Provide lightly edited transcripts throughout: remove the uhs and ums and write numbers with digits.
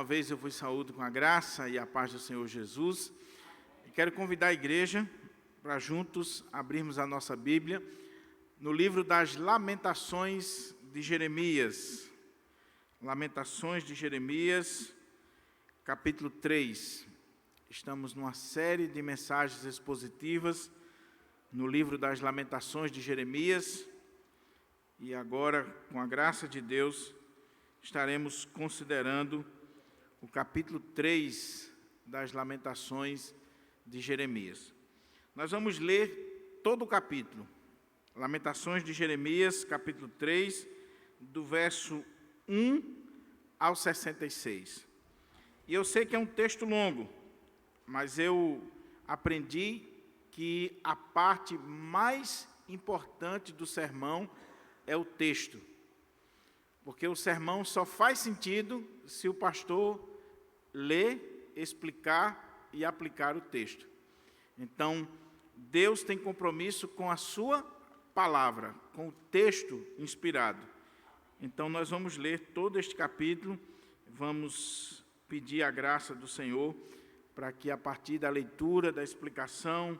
Uma vez eu vos saúdo com a graça e a paz do Senhor Jesus. E quero convidar a igreja para juntos abrirmos a nossa Bíblia no livro das Lamentações de Jeremias. Lamentações de Jeremias, capítulo 3. Estamos numa série de mensagens expositivas no livro das Lamentações de Jeremias. E agora, com a graça de Deus, estaremos considerando o capítulo 3 das Lamentações de Jeremias. Nós vamos ler todo o capítulo. Lamentações de Jeremias, capítulo 3, do verso 1 ao 66. E eu sei que é um texto longo, mas eu aprendi que a parte mais importante do sermão é o texto. Porque o sermão só faz sentido se o pastor ler, explicar e aplicar o texto. Então, Deus tem compromisso com a sua palavra, com o texto inspirado. Então, nós vamos ler todo este capítulo, vamos pedir a graça do Senhor para que, a partir da leitura, da explicação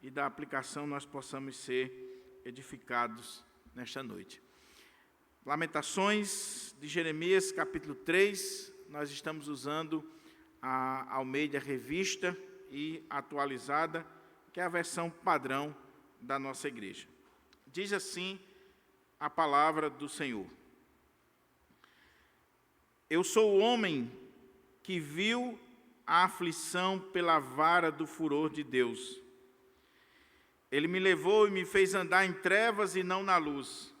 e da aplicação, nós possamos ser edificados nesta noite. Lamentações de Jeremias, capítulo 3, nós estamos usando a Almeida Revista e Atualizada, que é a versão padrão da nossa igreja. Diz assim a palavra do Senhor: Eu sou o homem que viu a aflição pela vara do furor de Deus. Ele me levou e me fez andar em trevas e não na luz.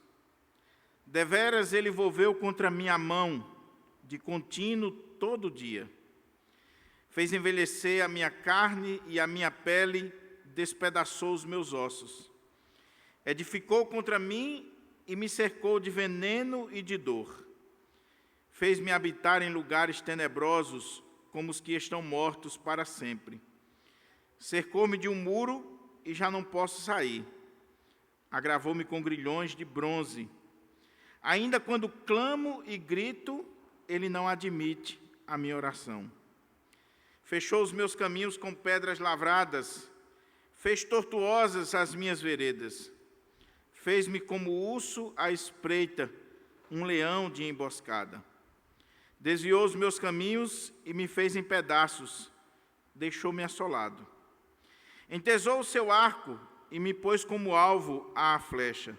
Deveras ele volveu contra minha mão, de contínuo todo dia. Fez envelhecer a minha carne e a minha pele despedaçou os meus ossos. Edificou contra mim e me cercou de veneno e de dor. Fez-me habitar em lugares tenebrosos, como os que estão mortos para sempre. Cercou-me de um muro e já não posso sair. Agravou-me com grilhões de bronze. Ainda quando clamo e grito, ele não admite a minha oração. Fechou os meus caminhos com pedras lavradas, fez tortuosas as minhas veredas. Fez-me como urso à espreita, um leão de emboscada. Desviou os meus caminhos e me fez em pedaços, deixou-me assolado. Entesou o seu arco e me pôs como alvo à flecha.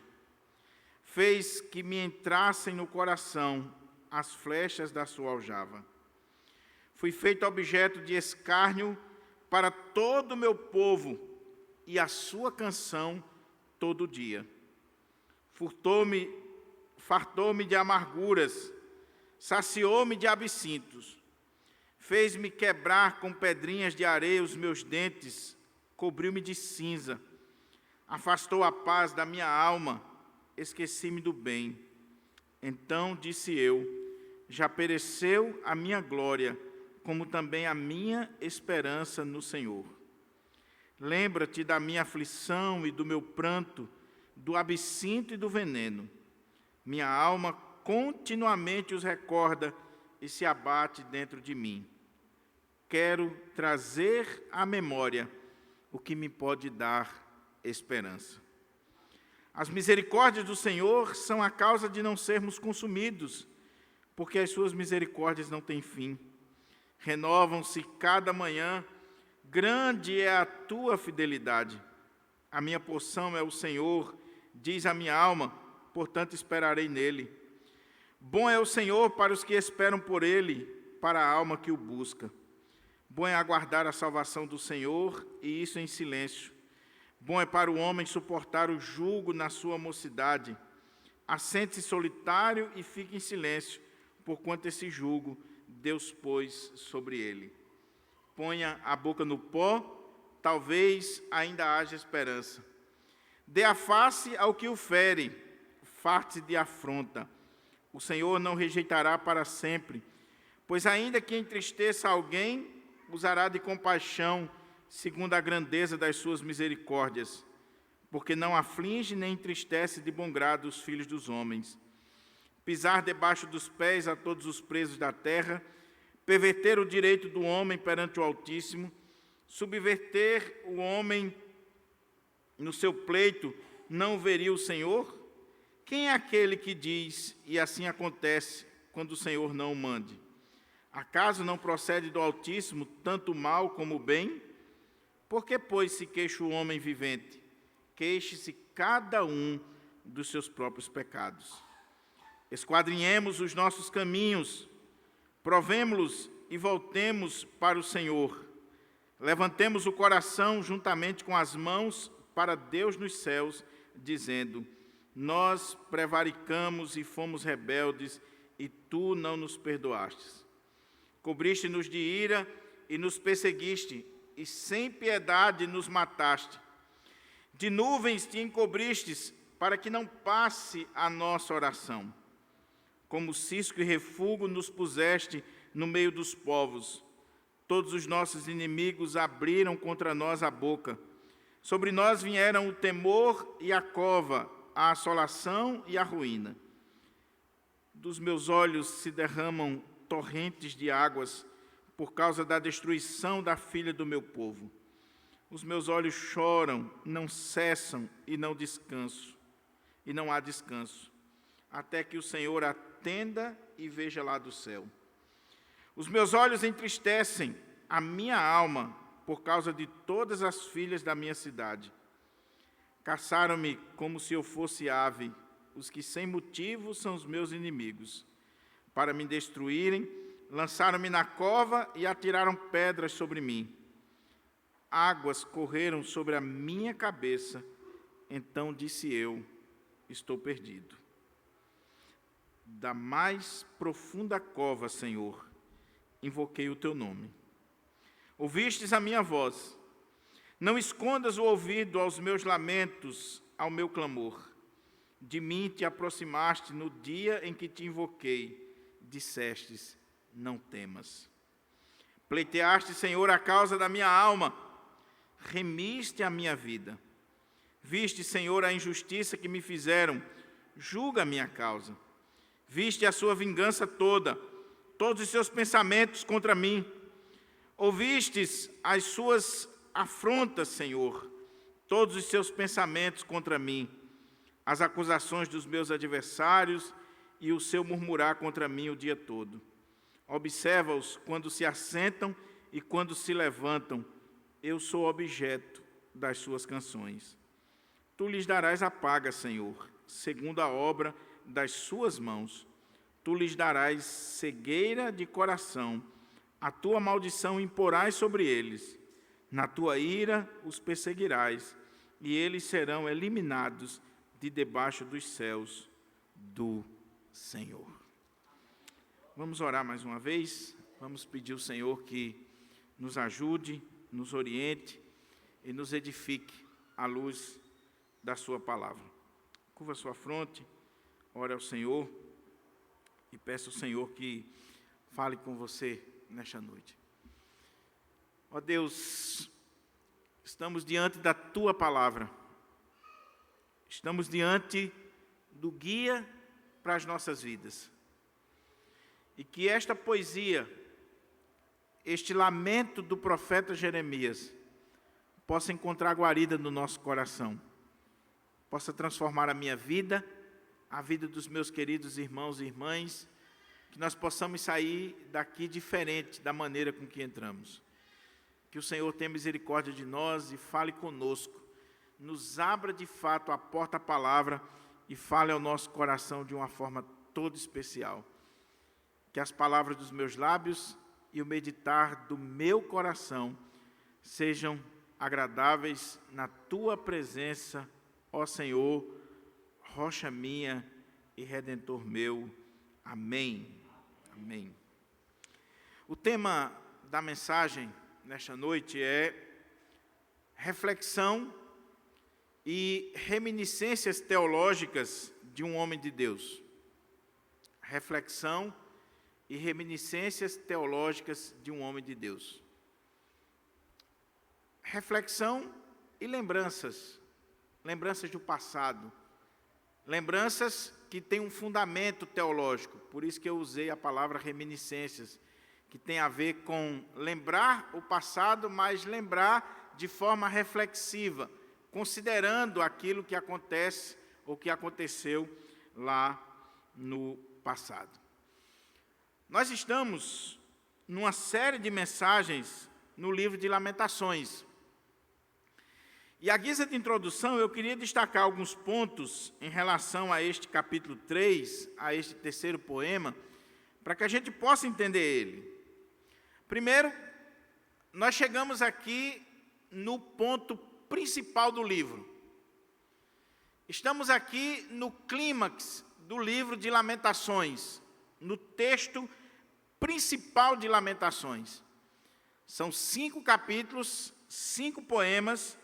Fez que me entrassem no coração as flechas da sua aljava. Fui feito objeto de escárnio para todo o meu povo e a sua canção todo dia. Fartou-me de amarguras, saciou-me de absintos. Fez-me quebrar com pedrinhas de areia os meus dentes, cobriu-me de cinza. Afastou a paz da minha alma, esqueci-me do bem. Então disse eu: já pereceu a minha glória, como também a minha esperança no Senhor. Lembra-te da minha aflição e do meu pranto, do absinto e do veneno. Minha alma continuamente os recorda e se abate dentro de mim. Quero trazer à memória o que me pode dar esperança. As misericórdias do Senhor são a causa de não sermos consumidos, porque as suas misericórdias não têm fim. Renovam-se cada manhã, grande é a tua fidelidade. A minha porção é o Senhor, diz a minha alma, portanto esperarei nele. Bom é o Senhor para os que esperam por ele, para a alma que o busca. Bom é aguardar a salvação do Senhor, e isso em silêncio. Bom é para o homem suportar o jugo na sua mocidade. Assente-se solitário e fique em silêncio, porquanto esse jugo Deus pôs sobre ele. Ponha a boca no pó, talvez ainda haja esperança. Dê a face ao que o fere, farte de afronta. O Senhor não rejeitará para sempre, pois ainda que entristeça alguém, usará de compaixão, segundo a grandeza das suas misericórdias, porque não aflige nem entristece de bom grado os filhos dos homens. Pisar debaixo dos pés a todos os presos da terra, perverter o direito do homem perante o Altíssimo, subverter o homem no seu pleito, não veria o Senhor? Quem é aquele que diz, e assim acontece, quando o Senhor não o mande? Acaso não procede do Altíssimo tanto o mal como o bem? Por que, pois, se queixa o homem vivente? Queixe-se cada um dos seus próprios pecados. Esquadrinhemos os nossos caminhos, provemo-los e voltemos para o Senhor. Levantemos o coração juntamente com as mãos para Deus nos céus, dizendo: nós prevaricamos e fomos rebeldes, e tu não nos perdoastes. Cobriste-nos de ira e nos perseguiste, e sem piedade nos mataste. De nuvens te encobristes, para que não passe a nossa oração. Como cisco e refúgio nos puseste no meio dos povos. Todos os nossos inimigos abriram contra nós a boca. Sobre nós vieram o temor e a cova, a assolação e a ruína. Dos meus olhos se derramam torrentes de águas por causa da destruição da filha do meu povo. Os meus olhos choram, não cessam e não há descanso, até que o Senhor atenda e veja lá do céu. Os meus olhos entristecem a minha alma por causa de todas as filhas da minha cidade. Caçaram-me como se eu fosse ave, os que sem motivo são os meus inimigos. Para me destruírem, lançaram-me na cova e atiraram pedras sobre mim. Águas correram sobre a minha cabeça, então disse eu: estou perdido. Da mais profunda cova, Senhor, invoquei o teu nome. Ouvistes a minha voz. Não escondas o ouvido aos meus lamentos, ao meu clamor. De mim te aproximaste no dia em que te invoquei. Dissestes: não temas. Pleiteaste, Senhor, a causa da minha alma. Remiste a minha vida. Viste, Senhor, a injustiça que me fizeram. Julga a minha causa. Viste a sua vingança toda, todos os seus pensamentos contra mim. Ouvistes as suas afrontas, Senhor, todos os seus pensamentos contra mim, as acusações dos meus adversários e o seu murmurar contra mim o dia todo. Observa-os quando se assentam e quando se levantam. Eu sou objeto das suas canções. Tu lhes darás a paga, Senhor, segundo a obra das suas mãos. Tu lhes darás cegueira de coração. A tua maldição imporás sobre eles. Na tua ira os perseguirás, e eles serão eliminados de debaixo dos céus do Senhor. Vamos orar mais uma vez. Vamos pedir ao Senhor que nos ajude, nos oriente e nos edifique à luz da sua palavra. Curva sua fronte, ore ao Senhor e peça ao Senhor que fale com você nesta noite. Ó Deus, estamos diante da tua palavra. Estamos diante do guia para as nossas vidas. E que esta poesia, este lamento do profeta Jeremias, possa encontrar guarida no nosso coração, possa transformar a minha vida, a vida dos meus queridos irmãos e irmãs, que nós possamos sair daqui diferente da maneira com que entramos. Que o Senhor tenha misericórdia de nós e fale conosco, nos abra de fato a porta à palavra e fale ao nosso coração de uma forma toda especial. Que as palavras dos meus lábios e o meditar do meu coração sejam agradáveis na tua presença, ó Senhor, rocha minha e redentor meu. Amém. Amém. O tema da mensagem nesta noite é reflexão e reminiscências teológicas de um homem de Deus. Reflexão e reminiscências teológicas de um homem de Deus. Reflexão e lembranças do passado, lembranças que têm um fundamento teológico, por isso que eu usei a palavra reminiscências, que tem a ver com lembrar o passado, mas lembrar de forma reflexiva, considerando aquilo que acontece ou que aconteceu lá no passado. Nós estamos numa série de mensagens no livro de Lamentações. E à guisa de introdução, eu queria destacar alguns pontos em relação a este capítulo 3, a este terceiro poema, para que a gente possa entender ele. Primeiro, nós chegamos aqui no ponto principal do livro. Estamos aqui no clímax do livro de Lamentações, no texto principal de Lamentações. São 5 capítulos, 5 poemas,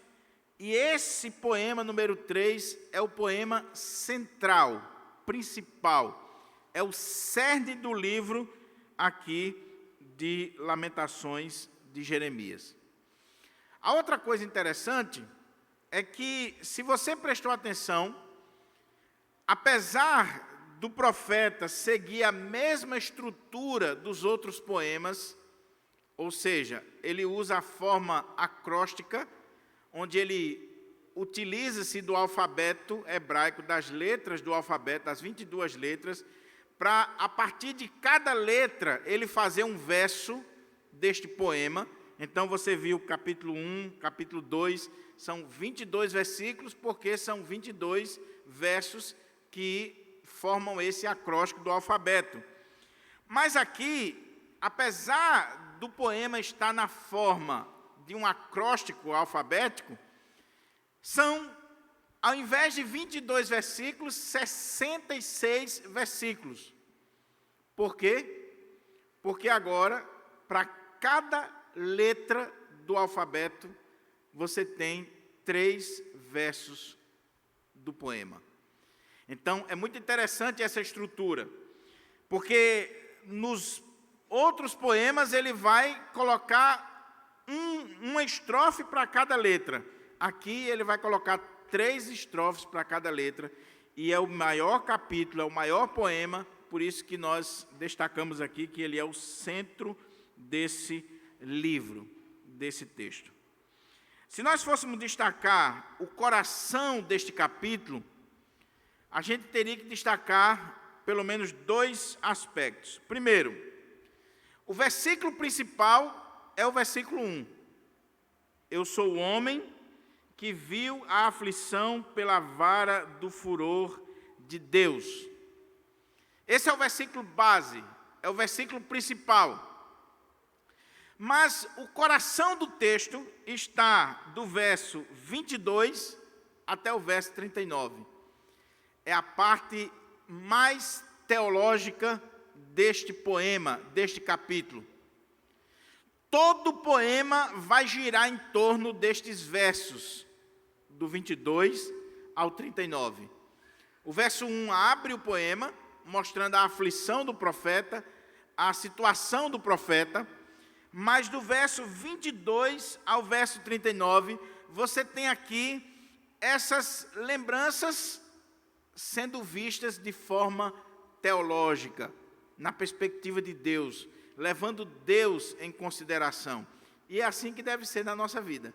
e esse poema número 3 é o poema central, principal. É o cerne do livro aqui de Lamentações de Jeremias. A outra coisa interessante é que, se você prestou atenção, apesar do profeta seguir a mesma estrutura dos outros poemas, ou seja, ele usa a forma acróstica, onde ele utiliza-se do alfabeto hebraico, das letras do alfabeto, das 22 letras, para, a partir de cada letra, ele fazer um verso deste poema. Então, você viu capítulo 1, capítulo 2, são 22 versículos, porque são 22 versos que formam esse acróstico do alfabeto. Mas aqui, apesar do poema estar na forma de um acróstico alfabético, são, ao invés de 22 versículos, 66 versículos. Por quê? Porque agora, para cada letra do alfabeto, você tem 3 versos do poema. Então, é muito interessante essa estrutura, porque nos outros poemas ele vai colocar uma estrofe para cada letra. Aqui ele vai colocar 3 estrofes para cada letra, e é o maior capítulo, é o maior poema, por isso que nós destacamos aqui que ele é o centro desse livro, desse texto. Se nós fôssemos destacar o coração deste capítulo, a gente teria que destacar pelo menos 2 aspectos. Primeiro, o versículo principal é o versículo 1. Eu sou o homem que viu a aflição pela vara do furor de Deus. Esse é o versículo base, é o versículo principal. Mas o coração do texto está do verso 22 até o verso 39. É a parte mais teológica deste poema, deste capítulo. Todo o poema vai girar em torno destes versos, do 22 ao 39. O verso 1 abre o poema, mostrando a aflição do profeta, a situação do profeta, mas do verso 22 ao verso 39, você tem aqui essas lembranças sendo vistas de forma teológica, na perspectiva de Deus, levando Deus em consideração. E é assim que deve ser na nossa vida.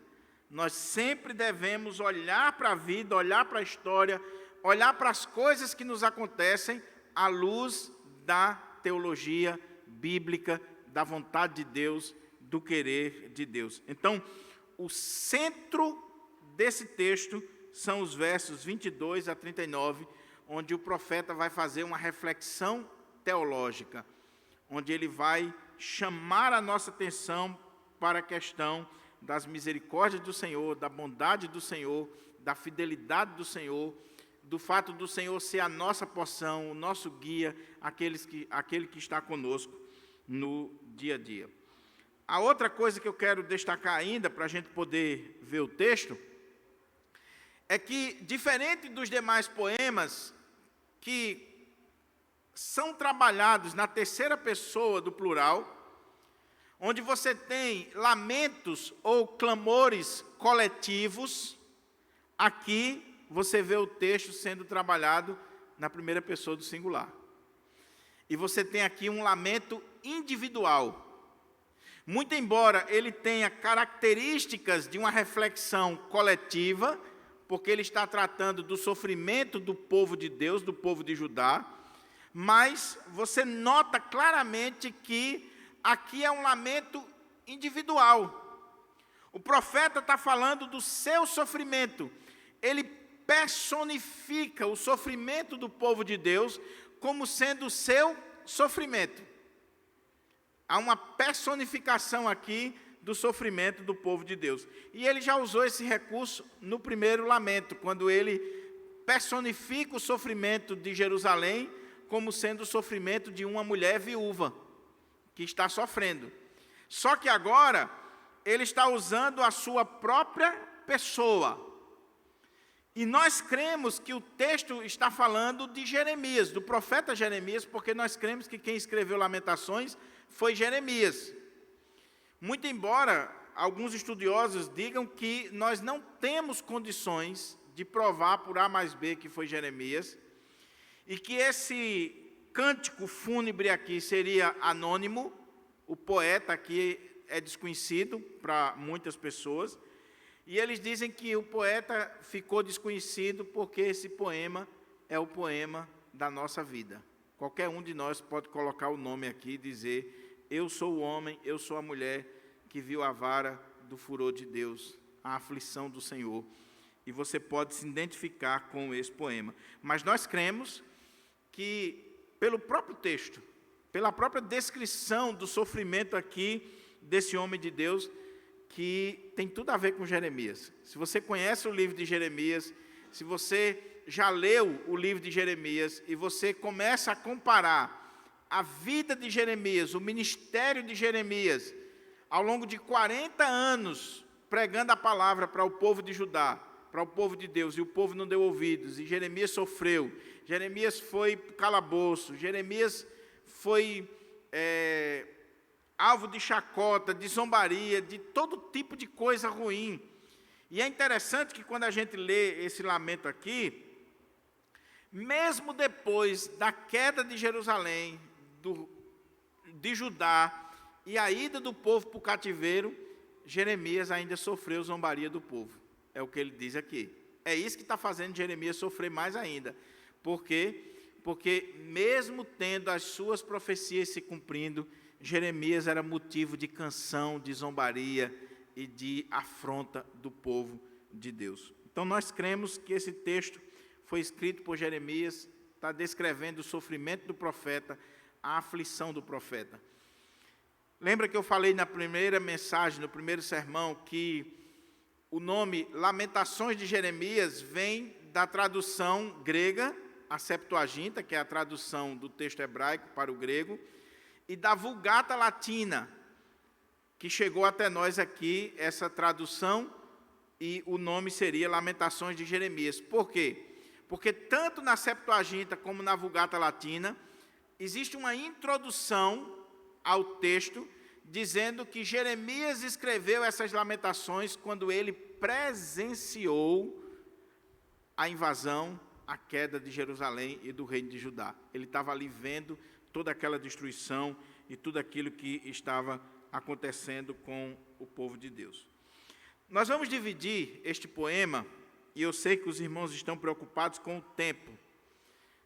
Nós sempre devemos olhar para a vida, olhar para a história, olhar para as coisas que nos acontecem à luz da teologia bíblica, da vontade de Deus, do querer de Deus. Então, o centro desse texto são os versos 22 a 39, onde o profeta vai fazer uma reflexão teológica, onde ele vai chamar a nossa atenção para a questão das misericórdias do Senhor, da bondade do Senhor, da fidelidade do Senhor, do fato do Senhor ser a nossa porção, o nosso guia, aquele que está conosco no dia a dia. A outra coisa que eu quero destacar ainda, para a gente poder ver o texto, é que, diferente dos demais poemas que são trabalhados na terceira pessoa do plural, onde você tem lamentos ou clamores coletivos, aqui você vê o texto sendo trabalhado na primeira pessoa do singular. E você tem aqui um lamento individual. Muito embora ele tenha características de uma reflexão coletiva, porque ele está tratando do sofrimento do povo de Deus, do povo de Judá, mas você nota claramente que aqui é um lamento individual. O profeta está falando do seu sofrimento. Ele personifica o sofrimento do povo de Deus como sendo o seu sofrimento. Há uma personificação aqui do sofrimento do povo de Deus. E ele já usou esse recurso no primeiro lamento, quando ele personifica o sofrimento de Jerusalém como sendo o sofrimento de uma mulher viúva, que está sofrendo. Só que agora, ele está usando a sua própria pessoa. E nós cremos que o texto está falando de Jeremias, do profeta Jeremias, porque nós cremos que quem escreveu Lamentações foi Jeremias. Muito embora alguns estudiosos digam que nós não temos condições de provar por A mais B que foi Jeremias, e que esse cântico fúnebre aqui seria anônimo, o poeta aqui é desconhecido para muitas pessoas, e eles dizem que o poeta ficou desconhecido porque esse poema é o poema da nossa vida. Qualquer um de nós pode colocar o nome aqui e dizer: eu sou o homem, eu sou a mulher que viu a vara do furor de Deus, a aflição do Senhor. E você pode se identificar com esse poema. Mas nós cremos que, pelo próprio texto, pela própria descrição do sofrimento aqui desse homem de Deus, que tem tudo a ver com Jeremias. Se você conhece o livro de Jeremias, se você já leu o livro de Jeremias, e você começa a comparar a vida de Jeremias, o ministério de Jeremias, ao longo de 40 anos, pregando a palavra para o povo de Judá, para o povo de Deus, e o povo não deu ouvidos, e Jeremias sofreu, Jeremias foi calabouço, Jeremias foi alvo de chacota, de zombaria, de todo tipo de coisa ruim. E é interessante que quando a gente lê esse lamento aqui, mesmo depois da queda de Jerusalém, de Judá, e a ida do povo para o cativeiro, Jeremias ainda sofreu zombaria do povo. É o que ele diz aqui. É isso que está fazendo Jeremias sofrer mais ainda. Por quê? Porque mesmo tendo as suas profecias se cumprindo, Jeremias era motivo de canção, de zombaria e de afronta do povo de Deus. Então nós cremos que esse texto foi escrito por Jeremias, está descrevendo o sofrimento do profeta, a aflição do profeta. Lembra que eu falei na primeira mensagem, no primeiro sermão, que o nome Lamentações de Jeremias vem da tradução grega, a Septuaginta, que é a tradução do texto hebraico para o grego, e da Vulgata Latina, que chegou até nós aqui, essa tradução, e o nome seria Lamentações de Jeremias. Por quê? Porque tanto na Septuaginta como na Vulgata Latina, existe uma introdução ao texto, dizendo que Jeremias escreveu essas lamentações quando ele presenciou a invasão, a queda de Jerusalém e do reino de Judá. Ele estava ali vendo toda aquela destruição e tudo aquilo que estava acontecendo com o povo de Deus. Nós vamos dividir este poema, e eu sei que os irmãos estão preocupados com o tempo.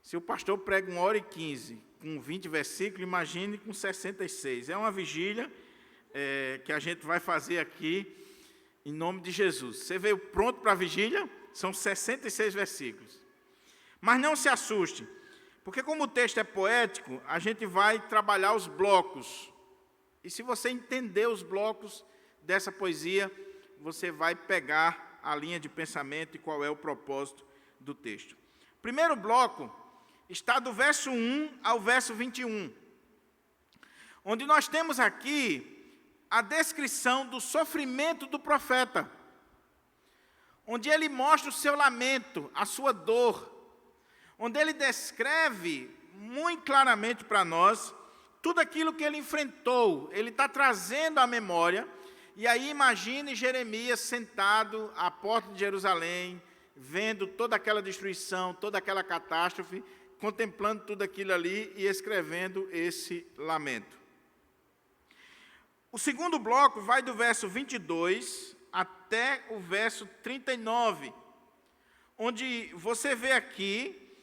Se o pastor prega 1h15, com 20 versículos, imagine com 66. É uma vigília que a gente vai fazer aqui, em nome de Jesus. Você veio pronto para a vigília? São 66 versículos. Mas não se assuste, porque como o texto é poético, a gente vai trabalhar os blocos. E se você entender os blocos dessa poesia, você vai pegar a linha de pensamento e qual é o propósito do texto. O primeiro bloco está do verso 1 ao verso 21, onde nós temos aqui a descrição do sofrimento do profeta, onde ele mostra o seu lamento, a sua dor, onde ele descreve muito claramente para nós tudo aquilo que ele enfrentou. Ele está trazendo à memória, e aí imagine Jeremias sentado à porta de Jerusalém, vendo toda aquela destruição, toda aquela catástrofe, contemplando tudo aquilo ali e escrevendo esse lamento. O segundo bloco vai do verso 22 até o verso 39, onde você vê aqui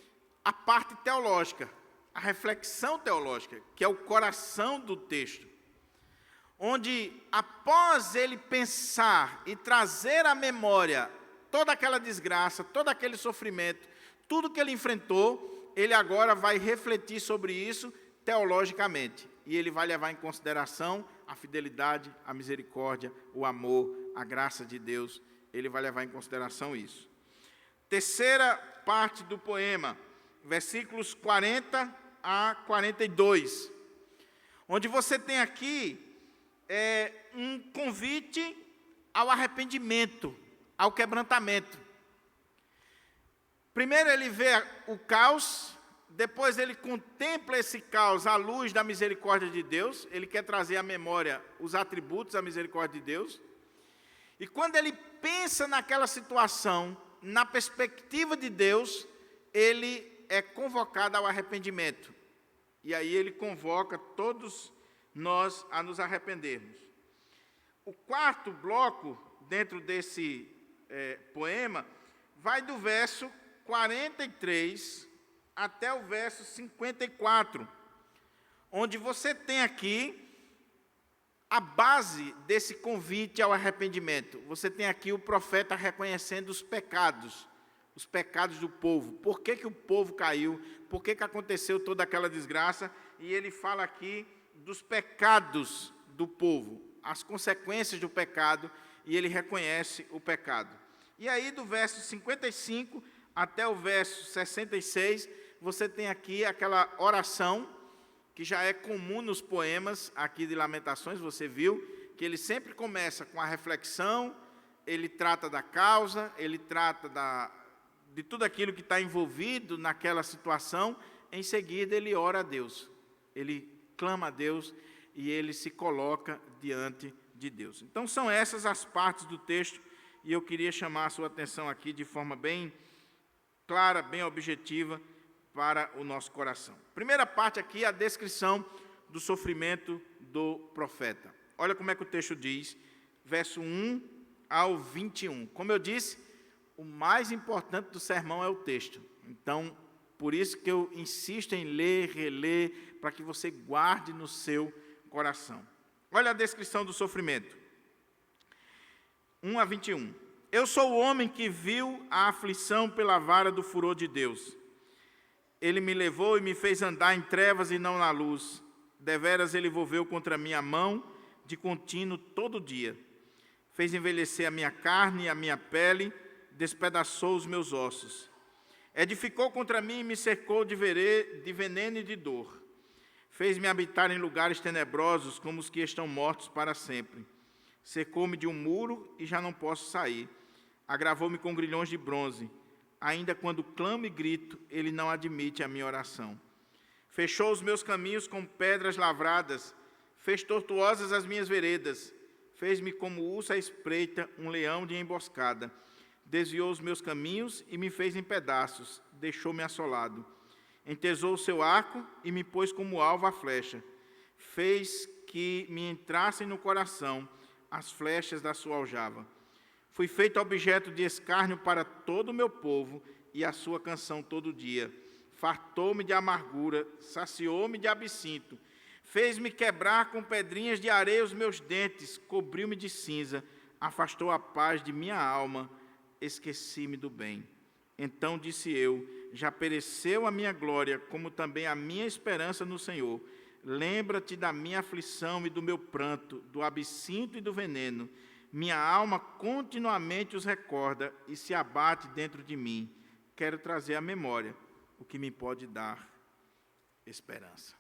a parte teológica, a reflexão teológica, que é o coração do texto, onde após ele pensar e trazer à memória toda aquela desgraça, todo aquele sofrimento, tudo que ele enfrentou, ele agora vai refletir sobre isso teologicamente. E ele vai levar em consideração a fidelidade, a misericórdia, o amor, a graça de Deus. Ele vai levar em consideração isso. Terceira parte do poema, versículos 40 a 42, onde você tem aqui um convite ao arrependimento, ao quebrantamento. Primeiro ele vê o caos, depois ele contempla esse caos à luz da misericórdia de Deus, ele quer trazer à memória os atributos da misericórdia de Deus, e quando ele pensa naquela situação, na perspectiva de Deus, ele é convocado ao arrependimento, e aí ele convoca todos nós a nos arrependermos. O quarto bloco, dentro desse poema, vai do verso 43 até o verso 54, onde você tem aqui a base desse convite ao arrependimento. Você tem aqui o profeta reconhecendo os pecados do povo. Por que o povo caiu? Por que aconteceu toda aquela desgraça? E ele fala aqui dos pecados do povo, as consequências do pecado, e ele reconhece o pecado. E aí, do verso 55 até o verso 66, você tem aqui aquela oração, que já é comum nos poemas aqui de Lamentações, você viu, que ele sempre começa com a reflexão, ele trata da causa, ele trata de tudo aquilo que está envolvido naquela situação, em seguida ele ora a Deus, ele clama a Deus e ele se coloca diante de Deus. Então são essas as partes do texto, e eu queria chamar a sua atenção aqui de forma bem clara, bem objetiva, para o nosso coração. Primeira parte aqui, a descrição do sofrimento do profeta. Olha como é que o texto diz, verso 1 ao 21. Como eu disse, o mais importante do sermão é o texto. Então, por isso que eu insisto em ler, reler, para que você guarde no seu coração. Olha a descrição do sofrimento. 1 a 21. Eu sou o homem que viu a aflição pela vara do furor de Deus. Ele me levou e me fez andar em trevas e não na luz. Deveras ele volveu contra minha mão, de contínuo todo dia. Fez envelhecer a minha carne e a minha pele, despedaçou os meus ossos. Edificou contra mim e me cercou de veneno e de dor. Fez-me habitar em lugares tenebrosos, como os que estão mortos para sempre. Cercou-me de um muro e já não posso sair. Agravou-me com grilhões de bronze. Ainda quando clamo e grito, ele não admite a minha oração. Fechou os meus caminhos com pedras lavradas, fez tortuosas as minhas veredas, fez-me como urso à espreita, um leão de emboscada. Desviou os meus caminhos e me fez em pedaços, deixou-me assolado. Entesou o seu arco e me pôs como alvo a flecha. Fez que me entrassem no coração as flechas da sua aljava. Fui feito objeto de escárnio para todo o meu povo e a sua canção todo dia. Fartou-me de amargura, saciou-me de absinto. Fez-me quebrar com pedrinhas de areia os meus dentes, cobriu-me de cinza, afastou a paz de minha alma, esqueci-me do bem. Então disse eu, já pereceu a minha glória, como também a minha esperança no Senhor. Lembra-te da minha aflição e do meu pranto, do absinto e do veneno. Minha alma continuamente os recorda e se abate dentro de mim. Quero trazer à memória o que me pode dar esperança.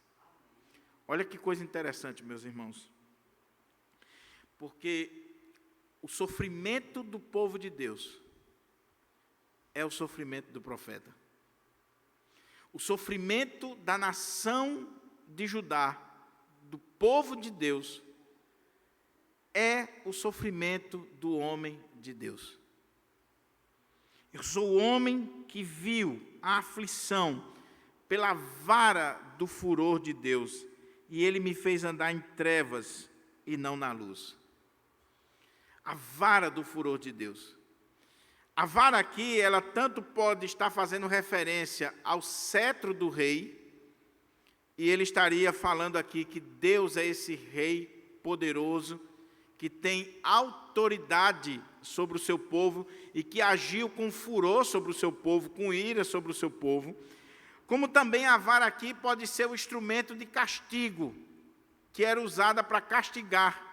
Olha que coisa interessante, meus irmãos. Porque o sofrimento do povo de Deus é o sofrimento do profeta. O sofrimento da nação de Judá, do povo de Deus, é o sofrimento do homem de Deus. Eu sou o homem que viu a aflição pela vara do furor de Deus, e ele me fez andar em trevas e não na luz. A vara do furor de Deus. A vara aqui, ela tanto pode estar fazendo referência ao cetro do rei, e ele estaria falando aqui que Deus é esse rei poderoso, que tem autoridade sobre o seu povo e que agiu com furor sobre o seu povo, com ira sobre o seu povo. Como também a vara aqui pode ser o instrumento de castigo, que era usada para castigar.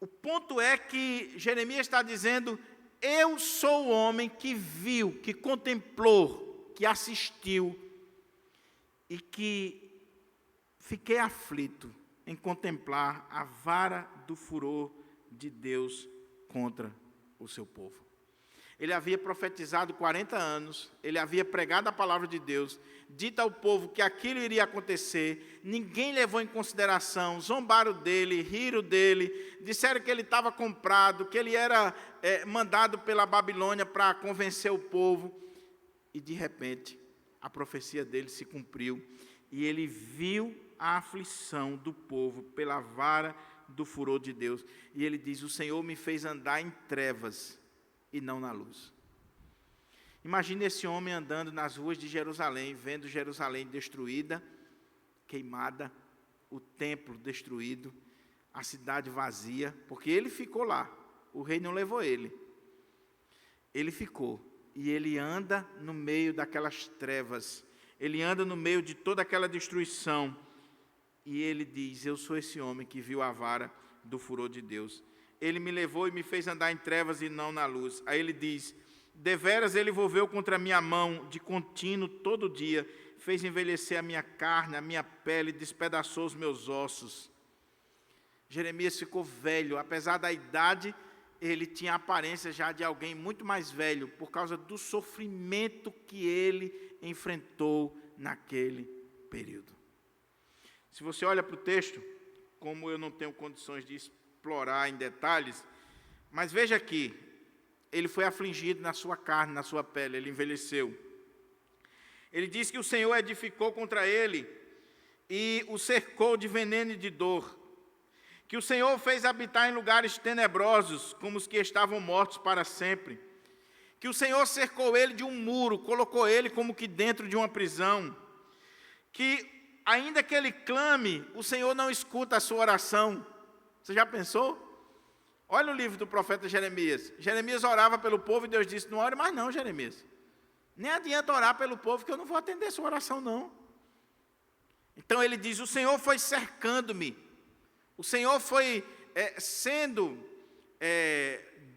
O ponto é que Jeremias está dizendo: eu sou o homem que viu, que contemplou, que assistiu e que fiquei aflito em contemplar a vara do furor de Deus contra o seu povo. Ele havia profetizado 40 anos, ele havia pregado a palavra de Deus, dito ao povo que aquilo iria acontecer, ninguém levou em consideração, zombaram dele, riram dele, disseram que ele estava comprado, que ele era mandado pela Babilônia para convencer o povo, e de repente a profecia dele se cumpriu, e ele viu a aflição do povo pela vara do furor de Deus, e ele diz: o Senhor me fez andar em trevas e não na luz. Imagine esse homem andando nas ruas de Jerusalém, vendo Jerusalém destruída, queimada, o templo destruído, a cidade vazia, porque ele ficou lá, o rei não levou ele. Ele ficou, e ele anda no meio daquelas trevas, ele anda no meio de toda aquela destruição, e ele diz: eu sou esse homem que viu a vara do furor de Deus. Ele me levou e me fez andar em trevas e não na luz. Aí ele diz: deveras ele volveu contra a minha mão de contínuo todo dia, fez envelhecer a minha carne, a minha pele, despedaçou os meus ossos. Jeremias ficou velho, apesar da idade, ele tinha a aparência já de alguém muito mais velho, por causa do sofrimento que ele enfrentou naquele período. Se você olha para o texto, como eu não tenho condições de explorar em detalhes, mas veja aqui, ele foi afligido na sua carne, na sua pele, ele envelheceu. Ele diz que o Senhor edificou contra ele e o cercou de veneno e de dor, que o Senhor o fez habitar em lugares tenebrosos, como os que estavam mortos para sempre, que o Senhor cercou ele de um muro, colocou ele como que dentro de uma prisão, que ainda que ele clame, o Senhor não escuta a sua oração. Você já pensou? Olha o livro do profeta Jeremias. Jeremias orava pelo povo e Deus disse: não ore mais não, Jeremias. Nem adianta orar pelo povo, que eu não vou atender sua oração não. Então ele diz: o Senhor foi cercando-me. O Senhor foi sendo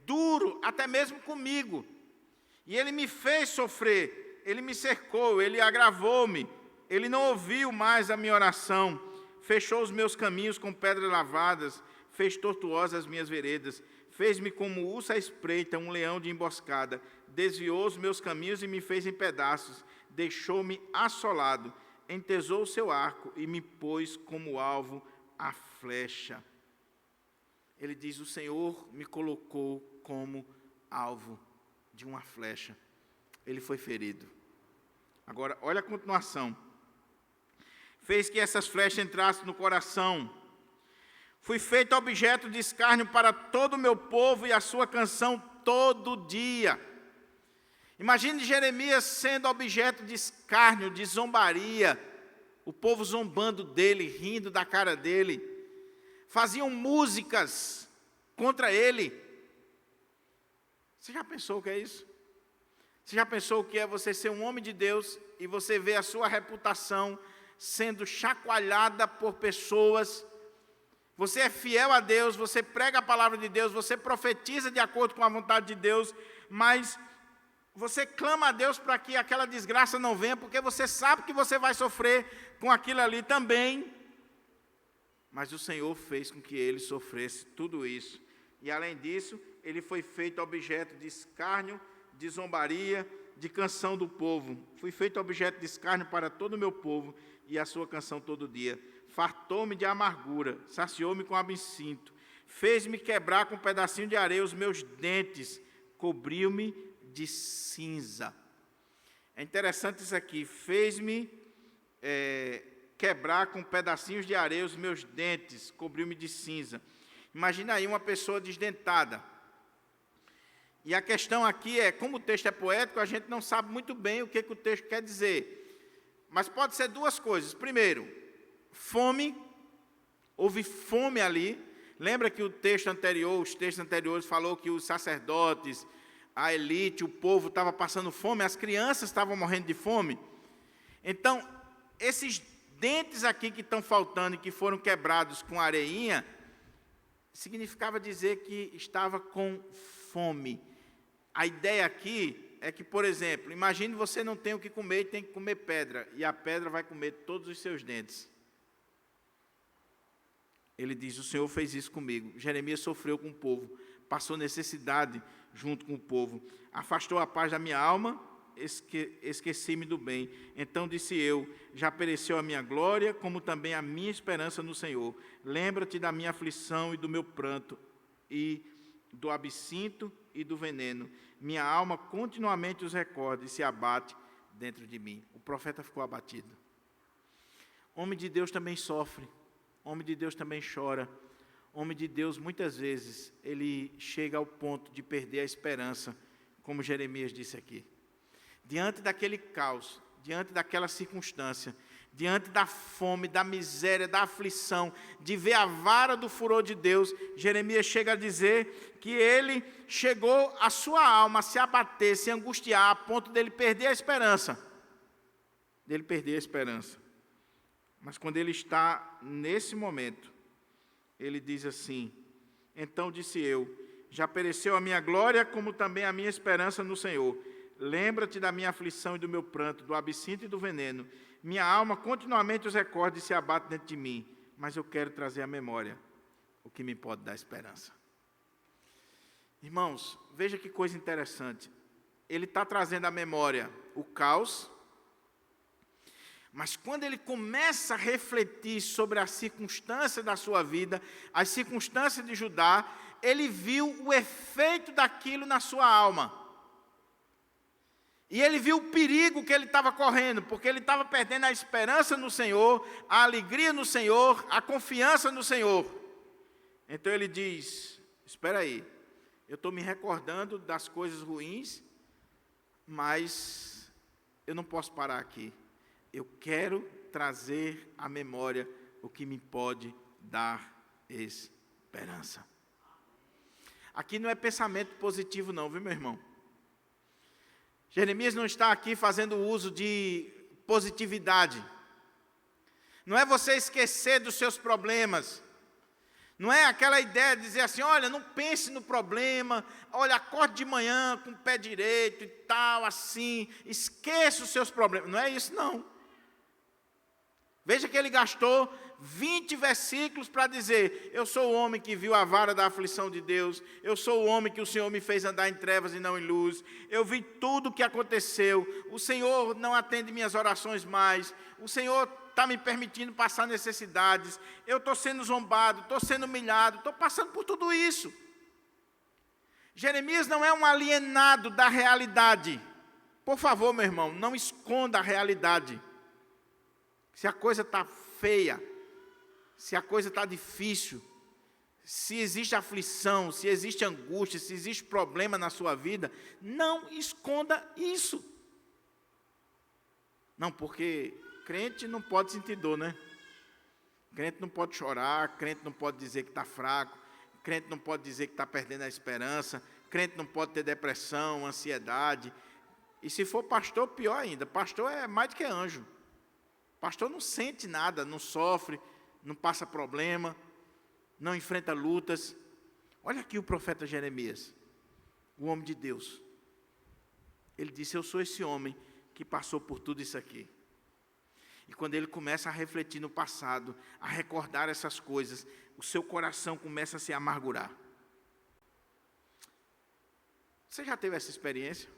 duro até mesmo comigo. E ele me fez sofrer. Ele me cercou, ele agravou-me. Ele não ouviu mais a minha oração, fechou os meus caminhos com pedras lavadas, fez tortuosas as minhas veredas, fez-me como urso à espreita, um leão de emboscada, desviou os meus caminhos e me fez em pedaços, deixou-me assolado, entesou o seu arco e me pôs como alvo a flecha. Ele diz: o Senhor me colocou como alvo de uma flecha. Ele foi ferido. Agora, olha a continuação. Fez que essas flechas entrassem no coração. Fui feito objeto de escárnio para todo o meu povo e a sua canção todo dia. Imagine Jeremias sendo objeto de escárnio, de zombaria, o povo zombando dele, rindo da cara dele. Faziam músicas contra ele. Você já pensou o que é isso? Você já pensou o que é você ser um homem de Deus e você ver a sua reputação sendo chacoalhada por pessoas? Você é fiel a Deus, você prega a palavra de Deus, você profetiza de acordo com a vontade de Deus, mas você clama a Deus para que aquela desgraça não venha, porque você sabe que você vai sofrer com aquilo ali também. Mas o Senhor fez com que ele sofresse tudo isso. E além disso, ele foi feito objeto de escárnio, de zombaria, de canção do povo. Fui feito objeto de escárnio para todo o meu povo e a sua canção todo dia. Fartou-me de amargura, saciou-me com absinto, fez-me quebrar com um pedacinho de areia os meus dentes, cobriu-me de cinza. É interessante isso aqui, fez-me quebrar com pedacinhos de areia os meus dentes, cobriu-me de cinza. Imagina aí uma pessoa desdentada. E a questão aqui é, como o texto é poético, a gente não sabe muito bem o que o texto quer dizer. Mas pode ser duas coisas. Primeiro, fome, houve fome ali. Lembra que o texto anterior, os textos anteriores falou que os sacerdotes, a elite, o povo estava passando fome, as crianças estavam morrendo de fome. Então, esses dentes aqui que estão faltando e que foram quebrados com areinha, significava dizer que estava com fome. A ideia aqui é que, por exemplo, imagine você não tem o que comer e tem que comer pedra, e a pedra vai comer todos os seus dentes. Ele diz, o Senhor fez isso comigo. Jeremias sofreu com o povo, passou necessidade junto com o povo, afastou a paz da minha alma, esqueci-me do bem. Então disse eu, já pereceu a minha glória, como também a minha esperança no Senhor. Lembra-te da minha aflição e do meu pranto, e do absinto e do veneno. Minha alma continuamente os recorda e se abate dentro de mim. O profeta ficou abatido. Homem de Deus também sofre. Homem de Deus também chora. Homem de Deus, muitas vezes, ele chega ao ponto de perder a esperança, como Jeremias disse aqui. Diante daquele caos, diante daquela circunstância, diante da fome, da miséria, da aflição, de ver a vara do furor de Deus, Jeremias chega a dizer que ele chegou a sua alma a se abater, se angustiar, a ponto dele perder a esperança. Mas quando ele está nesse momento, ele diz assim, então disse eu, já pereceu a minha glória, como também a minha esperança no Senhor. Lembra-te da minha aflição e do meu pranto, do absinto e do veneno. Minha alma continuamente os recorda e se abate dentro de mim, mas eu quero trazer à memória o que me pode dar esperança. Irmãos, veja que coisa interessante. Ele está trazendo à memória o caos, mas quando ele começa a refletir sobre a circunstância da sua vida, as circunstâncias de Judá, ele viu o efeito daquilo na sua alma. E ele viu o perigo que ele estava correndo, porque ele estava perdendo a esperança no Senhor, a alegria no Senhor, a confiança no Senhor. Então ele diz, espera aí, eu estou me recordando das coisas ruins, mas eu não posso parar aqui. Eu quero trazer à memória o que me pode dar esperança. Aqui não é pensamento positivo não, viu, meu irmão? Jeremias não está aqui fazendo uso de positividade. Não é você esquecer dos seus problemas. Não é aquela ideia de dizer assim, olha, não pense no problema, olha, acorde de manhã com o pé direito e tal, assim, esqueça os seus problemas. Não é isso, não. Veja que ele gastou 20 versículos para dizer, eu sou o homem que viu a vara da aflição de Deus, eu sou o homem que o Senhor me fez andar em trevas e não em luz, eu vi tudo o que aconteceu, o Senhor não atende minhas orações mais, o Senhor está me permitindo passar necessidades, eu estou sendo zombado, estou sendo humilhado, estou passando por tudo isso. Jeremias não é um alienado da realidade. Por favor, meu irmão, não esconda a realidade. Se a coisa está feia, se a coisa está difícil, se existe aflição, se existe angústia, se existe problema na sua vida, não esconda isso. Não, porque crente não pode sentir dor, né? Crente não pode chorar, crente não pode dizer que está fraco, crente não pode dizer que está perdendo a esperança, crente não pode ter depressão, ansiedade. E se for pastor, pior ainda, pastor é mais do que anjo. Pastor não sente nada, não sofre, não passa problema, não enfrenta lutas. Olha aqui o profeta Jeremias, o homem de Deus. Ele disse, eu sou esse homem que passou por tudo isso aqui. E quando ele começa a refletir no passado, a recordar essas coisas, o seu coração começa a se amargurar. Você já teve essa experiência?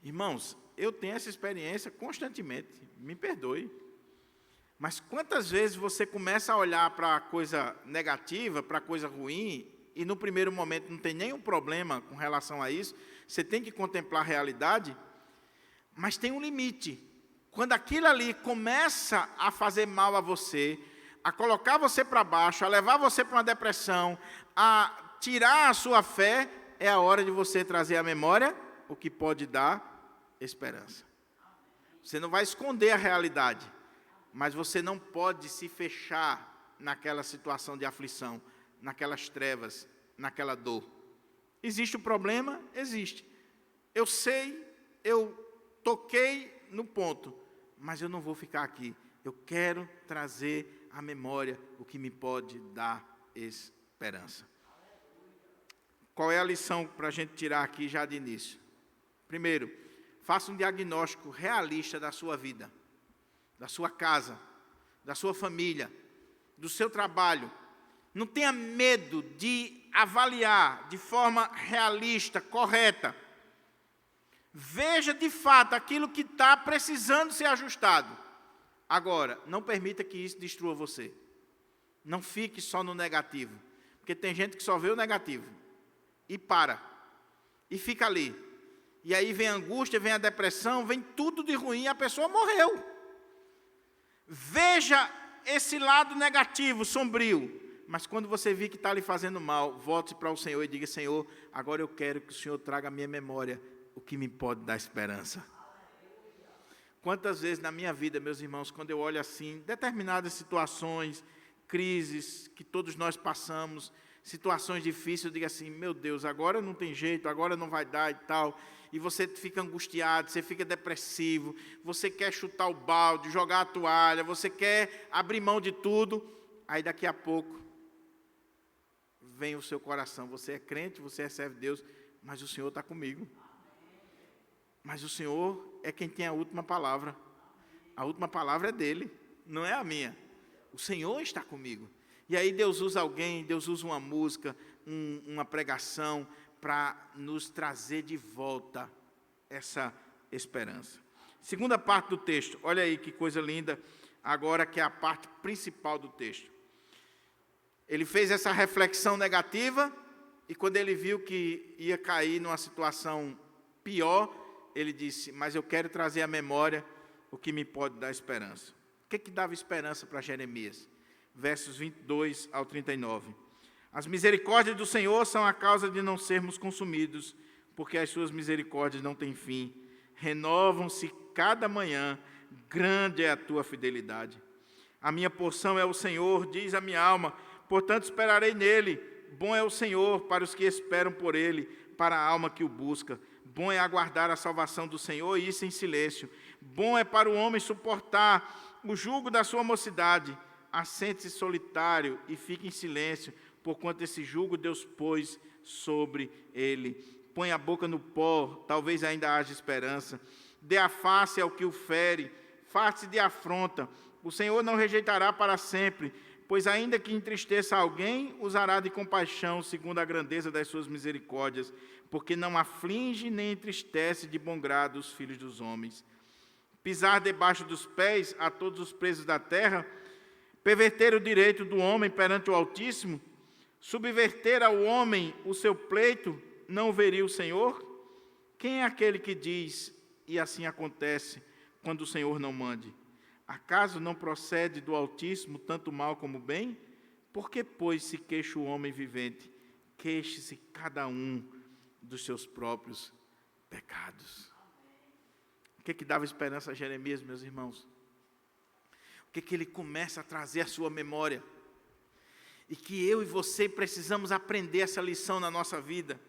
Irmãos, eu tenho essa experiência constantemente, me perdoe. Mas quantas vezes você começa a olhar para a coisa negativa, para a coisa ruim, e no primeiro momento não tem nenhum problema com relação a isso, você tem que contemplar a realidade, mas tem um limite. quando aquilo ali começa a fazer mal a você, a colocar você para baixo, a levar você para uma depressão, a tirar a sua fé, é a hora de você trazer à memória o que pode dar esperança. Você não vai esconder a realidade, mas você não pode se fechar naquela situação de aflição, naquelas trevas, naquela dor. Existe o problema? Existe. Eu sei, eu toquei no ponto, mas eu não vou ficar aqui. Eu quero trazer à memória o que me pode dar esperança. Qual é a lição para a gente tirar aqui já de início? Primeiro, faça um diagnóstico realista da sua vida, da sua casa, da sua família, do seu trabalho. Não tenha medo de avaliar de forma realista, correta. Veja de fato aquilo que está precisando ser ajustado. Agora, não permita que isso destrua você. Não fique só no negativo. Porque tem gente que só vê o negativo. E para. E fica ali. E aí vem a angústia, vem a depressão, vem tudo de ruim e a pessoa morreu. Veja esse lado negativo, sombrio. Mas quando você vir que está lhe fazendo mal, volte para o Senhor e diga: Senhor, agora eu quero que o Senhor traga à minha memória o que me pode dar esperança. Quantas vezes na minha vida, meus irmãos, quando eu olho assim, determinadas situações, crises que todos nós passamos, situações difíceis, eu digo assim: meu Deus, agora não tem jeito, agora não vai dar e tal. E você fica angustiado, você fica depressivo, você quer chutar o balde, jogar a toalha, você quer abrir mão de tudo. Aí daqui a pouco vem o seu coração: você é crente, você recebe Deus, mas o Senhor está comigo. Mas o Senhor é quem tem a última palavra. A última palavra é dele, não é a minha. O Senhor está comigo. E aí Deus usa alguém, Deus usa uma música, uma pregação, para nos trazer de volta essa esperança. Segunda parte do texto, olha aí que coisa linda, agora que é a parte principal do texto. Ele fez essa reflexão negativa, e quando ele viu que ia cair numa situação pior, ele disse: mas eu quero trazer à memória o que me pode dar esperança. O que dava esperança para Jeremias? Versos 22 ao 39. As misericórdias do Senhor são a causa de não sermos consumidos, porque as suas misericórdias não têm fim. Renovam-se cada manhã, grande é a tua fidelidade. A minha porção é o Senhor, diz a minha alma, portanto esperarei nele. Bom é o Senhor para os que esperam por ele, para a alma que o busca. Bom é aguardar a salvação do Senhor e isso em silêncio. Bom é para o homem suportar o jugo da sua mocidade. Assente-se solitário e fique em silêncio, porquanto esse jugo Deus pôs sobre ele. Põe a boca no pó, talvez ainda haja esperança. Dê a face ao que o fere, face de afronta. O Senhor não rejeitará para sempre, pois ainda que entristeça alguém, usará de compaixão, segundo a grandeza das suas misericórdias, porque não aflige nem entristece de bom grado os filhos dos homens. Pisar debaixo dos pés a todos os presos da terra, perverter o direito do homem perante o Altíssimo, subverter ao homem o seu pleito, não veria o Senhor? Quem é aquele que diz, e assim acontece, quando o Senhor não mande? Acaso não procede do Altíssimo tanto mal como bem? Por que, pois, se queixa o homem vivente? Queixe-se cada um dos seus próprios pecados. O que dava esperança a Jeremias, meus irmãos? O que ele começa a trazer à sua memória? E que eu e você precisamos aprender essa lição na nossa vida.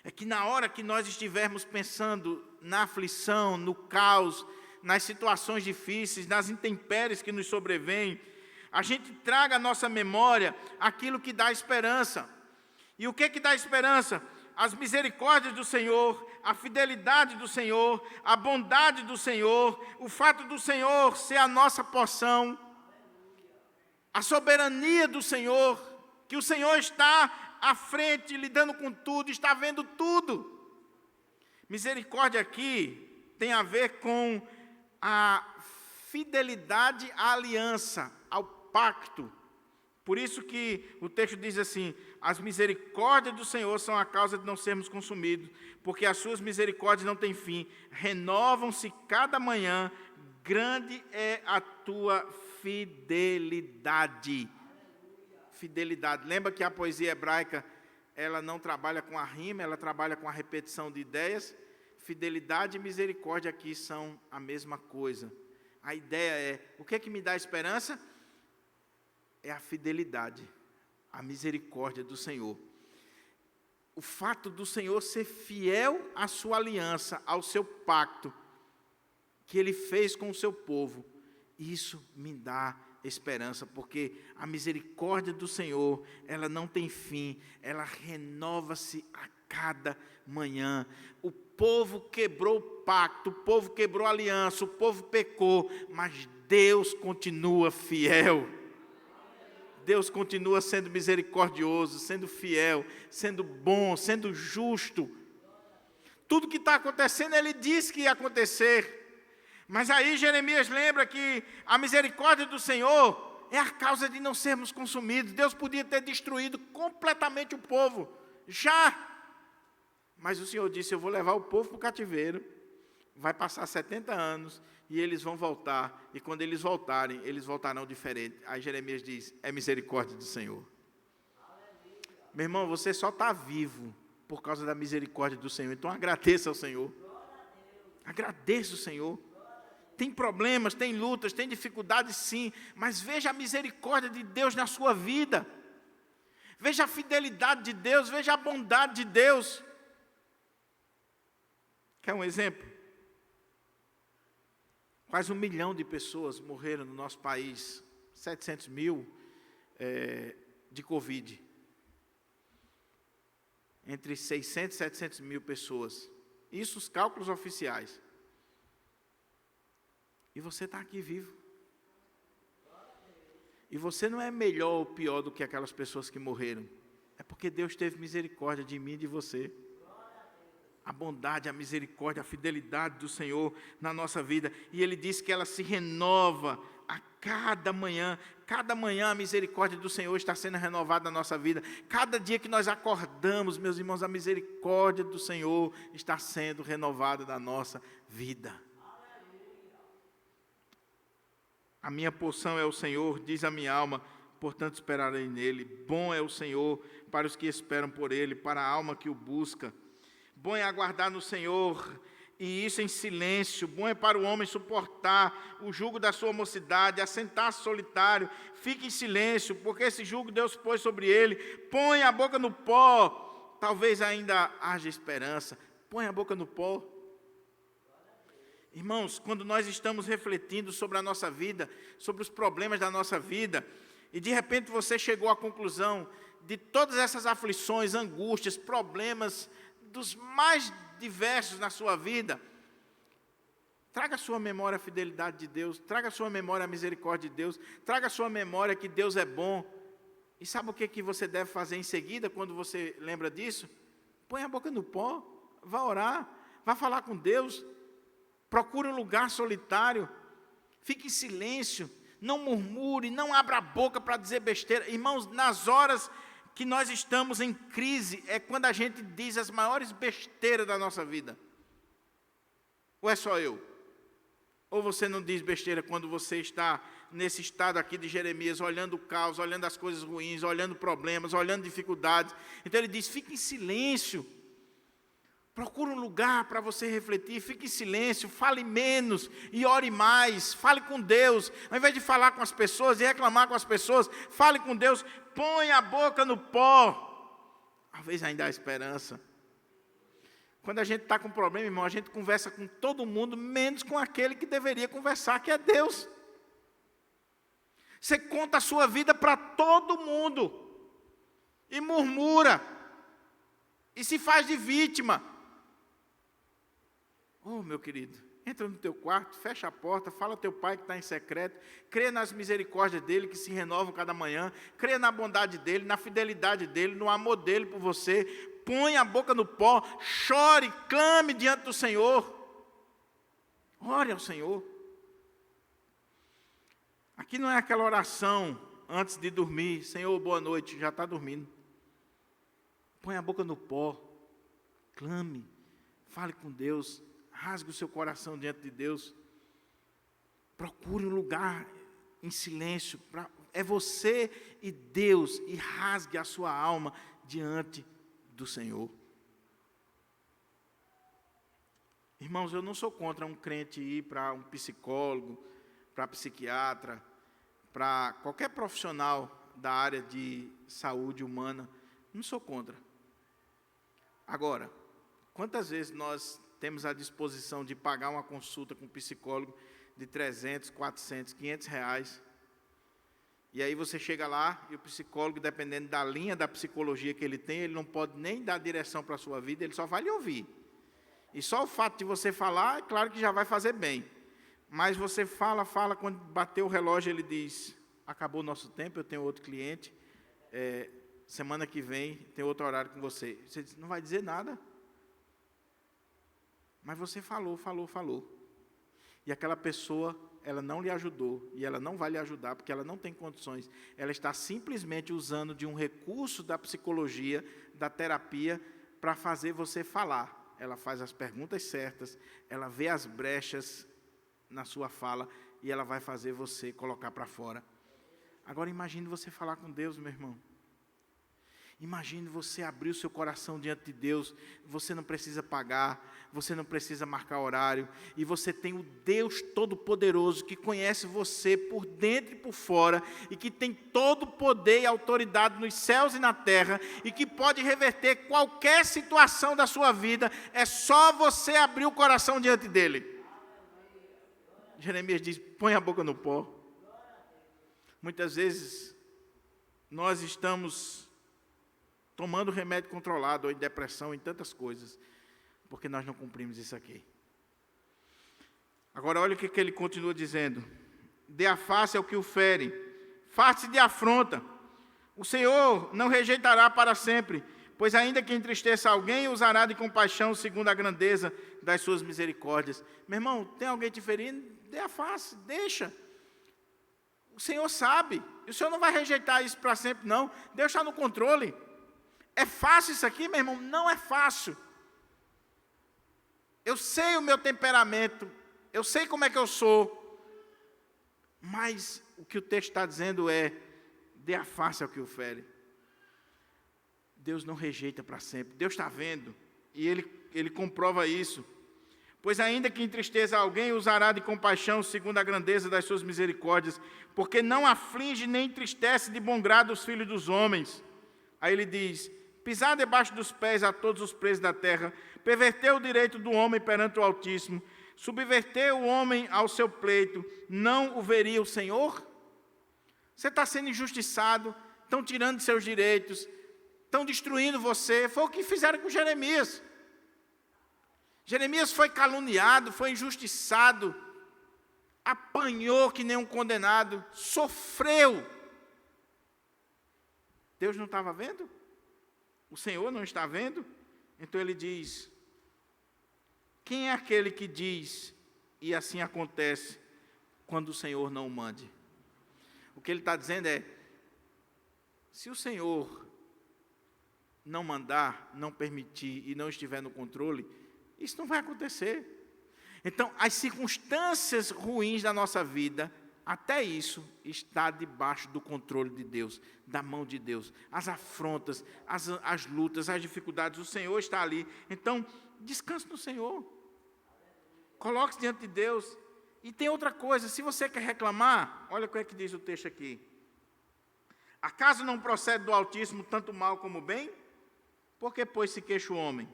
É que na hora que nós estivermos pensando na aflição, no caos, nas situações difíceis, nas intempéries que nos sobrevêm, a gente traga à nossa memória aquilo que dá esperança. E o que dá esperança? As misericórdias do Senhor, a fidelidade do Senhor, a bondade do Senhor, o fato do Senhor ser a nossa porção, a soberania do Senhor, que o Senhor está à frente, lidando com tudo, está vendo tudo. Misericórdia aqui tem a ver com a fidelidade à aliança, ao pacto Por isso que o texto diz assim: as misericórdias do Senhor são a causa de não sermos consumidos, porque as suas misericórdias não têm fim, renovam-se cada manhã, grande é a tua fidelidade. Fidelidade. Lembra que a poesia hebraica, ela não trabalha com a rima, ela trabalha com a repetição de ideias? Fidelidade e misericórdia aqui são a mesma coisa. A ideia é, o que é que me dá esperança? É a fidelidade, a misericórdia do Senhor. O fato do Senhor ser fiel à sua aliança, ao seu pacto, que Ele fez com o seu povo, isso me dá esperança, porque a misericórdia do Senhor, ela não tem fim, ela renova-se a cada manhã. O povo quebrou o pacto, o povo quebrou a aliança, o povo pecou, mas Deus continua fiel. Deus continua sendo misericordioso, sendo fiel, sendo bom, sendo justo. Tudo que está acontecendo, Ele disse que ia acontecer. Mas aí Jeremias lembra que a misericórdia do Senhor é a causa de não sermos consumidos. Deus podia ter destruído completamente o povo, já. Mas o Senhor disse, eu vou levar o povo para o cativeiro, vai passar 70 anos, e eles vão voltar, e quando eles voltarem, eles voltarão diferente. Aí Jeremias diz, é misericórdia do Senhor. Meu irmão, você só está vivo por causa da misericórdia do Senhor, então agradeça ao Senhor. Agradeça ao Senhor. Tem problemas, tem lutas, tem dificuldades sim, mas veja a misericórdia de Deus na sua vida. Veja a fidelidade de Deus, veja a bondade de Deus. Quer um exemplo? Quase 1 milhão de pessoas morreram no nosso país, 700 mil de Covid. Entre 600 e 700 mil pessoas. Isso os cálculos oficiais. E você está aqui vivo. E você não é melhor ou pior do que aquelas pessoas que morreram. É porque Deus teve misericórdia de mim e de você. A bondade, a misericórdia, a fidelidade do Senhor na nossa vida. E Ele diz que ela se renova a cada manhã. Cada manhã a misericórdia do Senhor está sendo renovada na nossa vida. Cada dia que nós acordamos, meus irmãos, a misericórdia do Senhor está sendo renovada na nossa vida. A minha porção é o Senhor, diz a minha alma, portanto esperarei nele. Bom é o Senhor para os que esperam por Ele, para a alma que o busca. Bom é aguardar no Senhor, e isso em silêncio. Bom é para o homem suportar o jugo da sua mocidade, assentar-se solitário. Fique em silêncio, porque esse jugo Deus pôs sobre ele. Põe a boca no pó, talvez ainda haja esperança. Põe a boca no pó. Irmãos, quando nós estamos refletindo sobre a nossa vida, sobre os problemas da nossa vida, e de repente você chegou à conclusão de todas essas aflições, angústias, problemas, dos mais diversos na sua vida, traga à sua memória a fidelidade de Deus, traga à sua memória a misericórdia de Deus, traga à sua memória que Deus é bom. E sabe o que você deve fazer em seguida, quando você lembra disso? Põe a boca no pó, vá orar, vá falar com Deus, procure um lugar solitário, fique em silêncio, não murmure, não abra a boca para dizer besteira. Irmãos, nas horas que nós estamos em crise, é quando a gente diz as maiores besteiras da nossa vida. Ou é só eu? Ou você não diz besteira quando você está nesse estado aqui de Jeremias, olhando o caos, olhando as coisas ruins, olhando problemas, olhando dificuldades. Então ele diz, fique em silêncio. Procure um lugar para você refletir, fique em silêncio, fale menos e ore mais, fale com Deus. Ao invés de falar com as pessoas e reclamar com as pessoas, fale com Deus, põe a boca no pó. Talvez ainda há esperança. Quando a gente está com problema, irmão, a gente conversa com todo mundo, menos com aquele que deveria conversar, que é Deus. Você conta a sua vida para todo mundo, e murmura, e se faz de vítima. Oh, meu querido, entra no teu quarto, fecha a porta, fala ao teu pai que está em secreto, crê nas misericórdias dele que se renovam cada manhã, crê na bondade dele, na fidelidade dele, no amor dele por você, põe a boca no pó, chore, clame diante do Senhor, ore ao Senhor. Aqui não é aquela oração antes de dormir, Senhor, boa noite, já está dormindo. Põe a boca no pó, clame, fale com Deus, rasgue o seu coração diante de Deus. Procure um lugar em silêncio, é você e Deus, e rasgue a sua alma diante do Senhor. Irmãos, eu não sou contra um crente ir para um psicólogo, para psiquiatra, para qualquer profissional da área de saúde humana, não sou contra. Agora, quantas vezes nós temos a disposição de pagar uma consulta com um psicólogo de 300, 400, 500 reais, e aí você chega lá e o psicólogo, dependendo da linha da psicologia que ele tem, ele não pode nem dar direção para a sua vida, ele só vai lhe ouvir. E só o fato de você falar, é claro que já vai fazer bem. Mas você fala, quando bater o relógio, ele diz, acabou o nosso tempo, eu tenho outro cliente, semana que vem tem outro horário com você. Você não vai dizer nada. Mas você falou. E aquela pessoa, ela não lhe ajudou, e ela não vai lhe ajudar, porque ela não tem condições. Ela está simplesmente usando de um recurso da psicologia, da terapia, para fazer você falar. Ela faz as perguntas certas, ela vê as brechas na sua fala, e ela vai fazer você colocar para fora. Agora imagine você falar com Deus, meu irmão. Imagine você abrir o seu coração diante de Deus, você não precisa pagar, você não precisa marcar horário, e você tem o Deus Todo-Poderoso que conhece você por dentro e por fora, e que tem todo o poder e autoridade nos céus e na terra, e que pode reverter qualquer situação da sua vida, é só você abrir o coração diante dele. Jeremias diz, põe a boca no pó. Muitas vezes, nós estamos tomando remédio controlado, ou em depressão, em tantas coisas, porque nós não cumprimos isso aqui. Agora, olha o que ele continua dizendo. Dê a face ao que o fere, face de afronta. O Senhor não rejeitará para sempre, pois ainda que entristeça alguém, usará de compaixão segundo a grandeza das suas misericórdias. Meu irmão, tem alguém te ferindo? Dê a face, deixa. O Senhor sabe, e o Senhor não vai rejeitar isso para sempre, não. Deus está no controle. É fácil isso aqui, meu irmão? Não é fácil. Eu sei o meu temperamento, eu sei como é que eu sou, mas o que o texto está dizendo é, dê a face ao que o fere. Deus não rejeita para sempre, Deus está vendo, e Ele comprova isso. Pois ainda que entristeça alguém, usará de compaixão segundo a grandeza das suas misericórdias, porque não aflige nem entristece de bom grado os filhos dos homens. Aí ele diz, pisar debaixo dos pés a todos os presos da terra, perverter o direito do homem perante o Altíssimo, subverter o homem ao seu pleito, não o veria o Senhor? Você está sendo injustiçado, estão tirando seus direitos, estão destruindo você. Foi o que fizeram com Jeremias. Jeremias foi caluniado, foi injustiçado, apanhou que nem um condenado, sofreu. Deus não estava vendo? O Senhor não está vendo? Então ele diz, quem é aquele que diz, e assim acontece, quando o Senhor não o mande? O que ele está dizendo é, se o Senhor não mandar, não permitir e não estiver no controle, isso não vai acontecer. Então, as circunstâncias ruins da nossa vida, até isso está debaixo do controle de Deus, da mão de Deus. As afrontas, as lutas, as dificuldades, o Senhor está ali. Então, descanse no Senhor. Coloque-se diante de Deus. E tem outra coisa, se você quer reclamar, olha o que é que diz o texto aqui. Acaso não procede do Altíssimo tanto mal como bem? Por que, pois, se queixa o homem?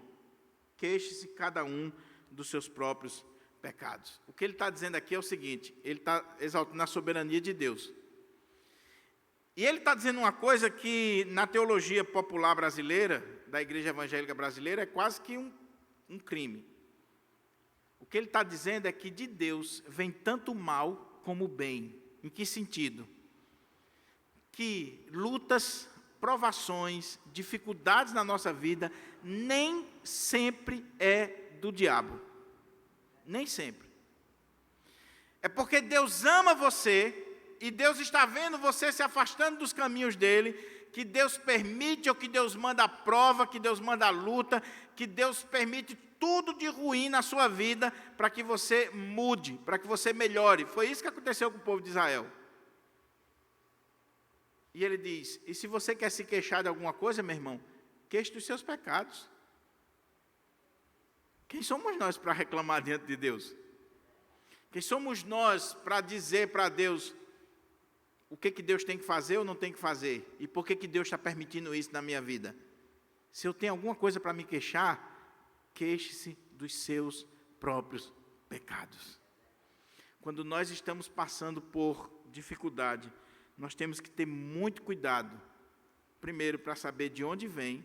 Queixe-se cada um dos seus próprios pecados. O que ele está dizendo aqui é o seguinte, ele está exaltando a soberania de Deus. E ele está dizendo uma coisa que na teologia popular brasileira, da igreja evangélica brasileira, é quase que um crime. O que ele está dizendo é que de Deus vem tanto mal como bem. Em que sentido? Que lutas, provações, dificuldades na nossa vida, nem sempre é do diabo. Nem sempre. É porque Deus ama você e Deus está vendo você se afastando dos caminhos dele, que Deus permite ou que Deus manda a prova, que Deus manda a luta, que Deus permite tudo de ruim na sua vida para que você mude, para que você melhore. Foi isso que aconteceu com o povo de Israel. E ele diz, e se você quer se queixar de alguma coisa, meu irmão, queixe dos seus pecados. Quem somos nós para reclamar diante de Deus? Quem somos nós para dizer para Deus o que Deus tem que fazer ou não tem que fazer? E por que Deus está permitindo isso na minha vida? Se eu tenho alguma coisa para me queixar, queixe-se dos seus próprios pecados. Quando nós estamos passando por dificuldade, nós temos que ter muito cuidado. Primeiro, para saber de onde vem.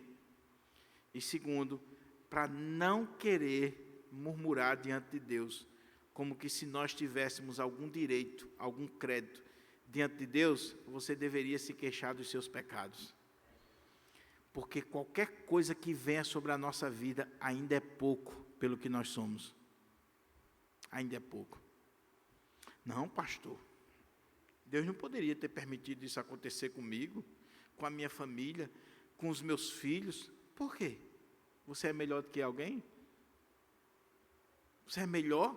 E segundo, para não querer murmurar diante de Deus, como que se nós tivéssemos algum direito, algum crédito diante de Deus, você deveria se queixar dos seus pecados. Porque qualquer coisa que venha sobre a nossa vida ainda é pouco pelo que nós somos. Ainda é pouco. Não, pastor, Deus não poderia ter permitido isso acontecer comigo, com a minha família, com os meus filhos. Por quê? Você é melhor do que alguém? Você é melhor?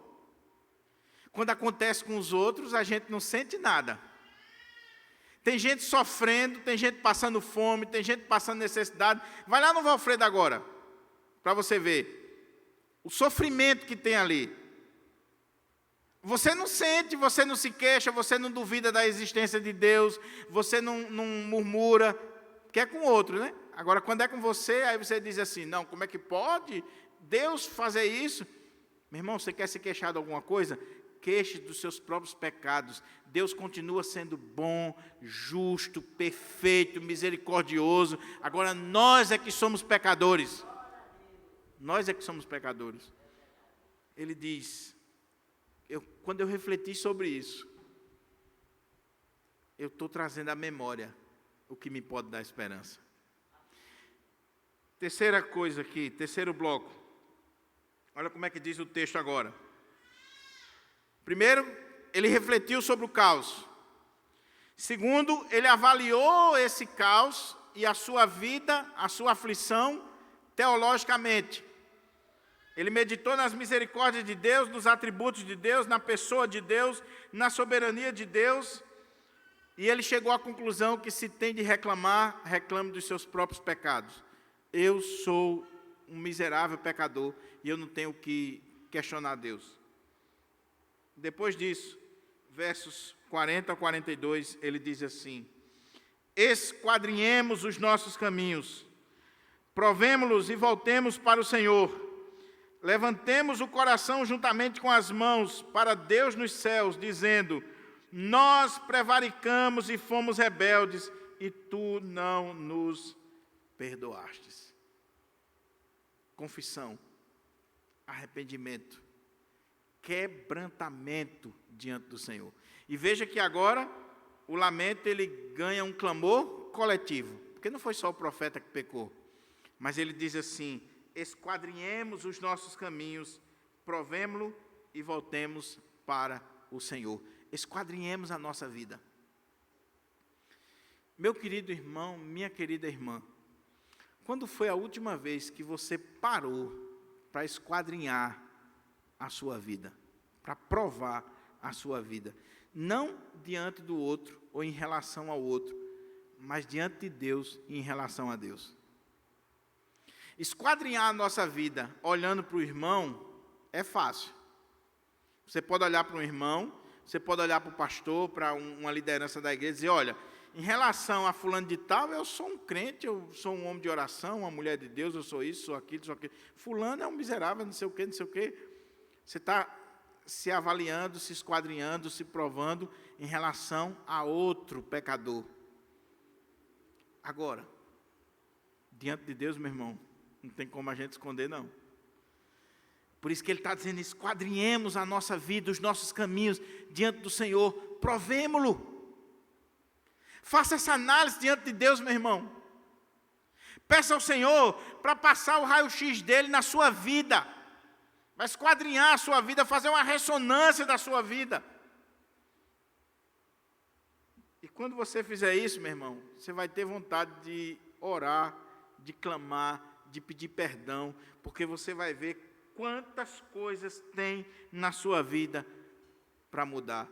Quando acontece com os outros, a gente não sente nada. Tem gente sofrendo, tem gente passando fome, tem gente passando necessidade. Vai lá no Valfredo agora, para você ver o sofrimento que tem ali. Você não sente, você não se queixa, você não duvida da existência de Deus, você não murmura, que é com o outro, né? Agora, quando é com você, aí você diz assim, não, como é que pode Deus fazer isso? Meu irmão, você quer se queixar de alguma coisa? Queixe dos seus próprios pecados. Deus continua sendo bom, justo, perfeito, misericordioso. Agora, nós é que somos pecadores. Nós é que somos pecadores. Ele diz, quando eu refleti sobre isso, eu estou trazendo à memória o que me pode dar esperança. Terceira coisa aqui, terceiro bloco. Olha como é que diz o texto agora. Primeiro, ele refletiu sobre o caos. Segundo, ele avaliou esse caos e a sua vida, a sua aflição, teologicamente. Ele meditou nas misericórdias de Deus, nos atributos de Deus, na pessoa de Deus, na soberania de Deus. E ele chegou à conclusão que se tem de reclamar, reclame dos seus próprios pecados. Eu sou um miserável pecador e eu não tenho que questionar Deus. Depois disso, versos 40 a 42, ele diz assim, esquadrinhemos os nossos caminhos, provemo-los e voltemos para o Senhor, levantemos o coração juntamente com as mãos para Deus nos céus, dizendo, nós prevaricamos e fomos rebeldes, e tu não nos perdoastes. Confissão, arrependimento, quebrantamento diante do Senhor. E veja que agora o lamento ele ganha um clamor coletivo, porque não foi só o profeta que pecou, mas ele diz assim, esquadrinhemos os nossos caminhos, provemo-lo e voltemos para o Senhor. Esquadrinhemos a nossa vida. Meu querido irmão, minha querida irmã, quando foi a última vez que você parou para esquadrinhar a sua vida, para provar a sua vida, não diante do outro ou em relação ao outro, mas diante de Deus e em relação a Deus? Esquadrinhar a nossa vida olhando para o irmão é fácil. Você pode olhar para um irmão, você pode olhar para o pastor, para uma liderança da igreja e dizer, olha, em relação a fulano de tal, eu sou um crente, eu sou um homem de oração, uma mulher de Deus, eu sou isso, sou aquilo, sou aquilo. Fulano é um miserável, não sei o quê, não sei o quê. Você está se avaliando, se esquadrinhando, se provando em relação a outro pecador. Agora, diante de Deus, meu irmão, não tem como a gente esconder, não. Por isso que ele está dizendo, esquadrinhemos a nossa vida, os nossos caminhos diante do Senhor, provemo-lo. Faça essa análise diante de Deus, meu irmão. Peça ao Senhor para passar o raio-x dele na sua vida. Vai esquadrinhar a sua vida, fazer uma ressonância da sua vida. quando você fizer isso, meu irmão, você vai ter vontade de orar, de clamar, de pedir perdão, porque você vai ver quantas coisas tem na sua vida para mudar.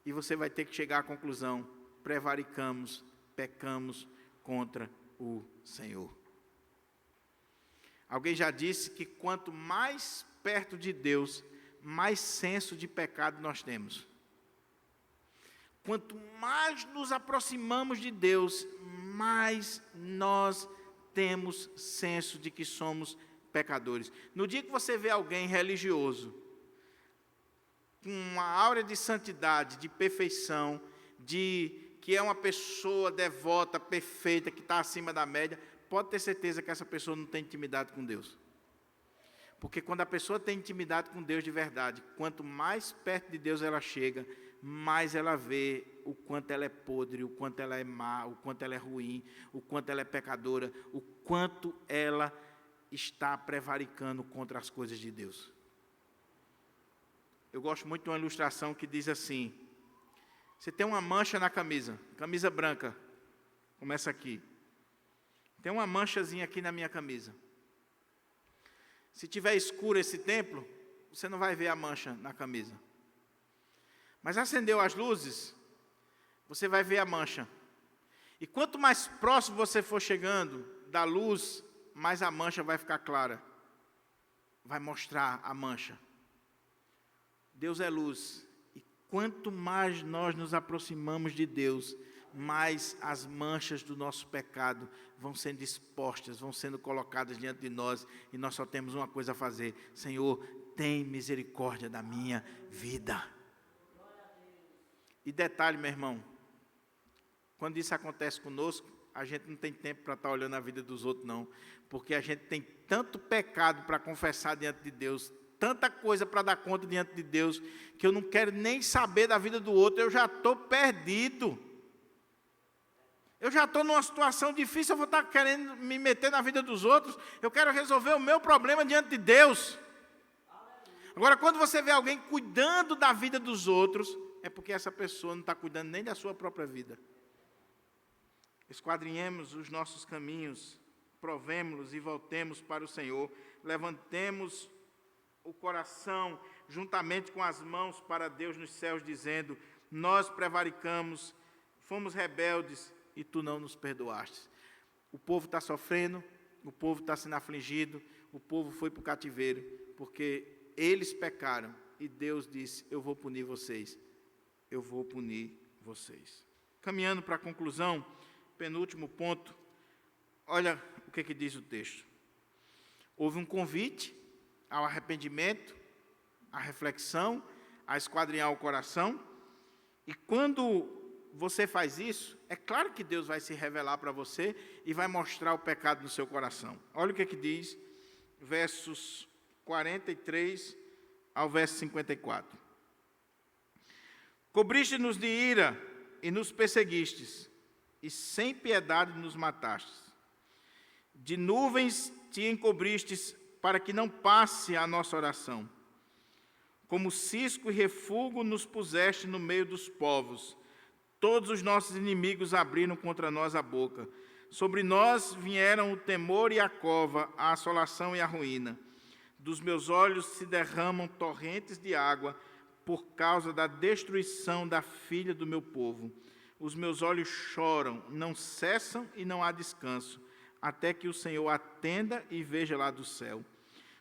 E você vai ter que chegar à conclusão: prevaricamos, pecamos contra o Senhor. Alguém já disse que quanto mais perto de Deus, mais senso de pecado nós temos. Quanto mais nos aproximamos de Deus, mais nós temos senso de que somos pecadores. No dia que você vê alguém religioso, com uma aura de santidade, de perfeição, que é uma pessoa devota, perfeita, que está acima da média, pode ter certeza que essa pessoa não tem intimidade com Deus. Porque quando a pessoa tem intimidade com Deus de verdade, quanto mais perto de Deus ela chega, mais ela vê o quanto ela é podre, o quanto ela é má, o quanto ela é ruim, o quanto ela é pecadora, o quanto ela está prevaricando contra as coisas de Deus. Eu gosto muito de uma ilustração que diz assim: você tem uma mancha na camisa branca, começa aqui. Tem uma manchazinha aqui na minha camisa. Se tiver escuro esse templo, você não vai ver a mancha na camisa. Mas acendeu as luzes, você vai ver a mancha. E quanto mais próximo você for chegando da luz, mais a mancha vai ficar clara. Vai mostrar a mancha. Deus é luz. E quanto mais nós nos aproximamos de Deus, mais as manchas do nosso pecado vão sendo expostas, vão sendo colocadas diante de nós, e nós só temos uma coisa a fazer: Senhor, tem misericórdia da minha vida. E detalhe, meu irmão, quando isso acontece conosco, a gente não tem tempo para estar olhando a vida dos outros, não, porque a gente tem tanto pecado para confessar diante de Deus, tanta coisa para dar conta diante de Deus, que eu não quero nem saber da vida do outro. Eu já estou perdido. Eu já estou numa situação difícil, eu vou estar querendo me meter na vida dos outros. Eu quero resolver o meu problema diante de Deus. Agora, quando você vê alguém cuidando da vida dos outros, é porque essa pessoa não está cuidando nem da sua própria vida. Esquadrinhemos os nossos caminhos, provemos-los e voltemos para o Senhor. Levantemos o coração juntamente com as mãos para Deus nos céus, dizendo: nós prevaricamos, fomos rebeldes, e tu não nos perdoaste. O povo está sofrendo, o povo está sendo afligido, o povo foi para o cativeiro, porque eles pecaram, e Deus disse: eu vou punir vocês, eu vou punir vocês. Caminhando para a conclusão, penúltimo ponto, olha o que diz o texto. Houve um convite ao arrependimento, à reflexão, a esquadrinhar o coração, e quando você faz isso, é claro que Deus vai se revelar para você e vai mostrar o pecado no seu coração. Olha o que diz, versos 43 ao verso 54. Cobriste-nos de ira e nos perseguistes, e sem piedade nos matastes. De nuvens te encobristes para que não passe a nossa oração. Como cisco e refúgio nos puseste no meio dos povos. Todos os nossos inimigos abriram contra nós a boca. Sobre nós vieram o temor e a cova, a assolação e a ruína. Dos meus olhos se derramam torrentes de água por causa da destruição da filha do meu povo. Os meus olhos choram, não cessam e não há descanso, até que o Senhor atenda e veja lá do céu.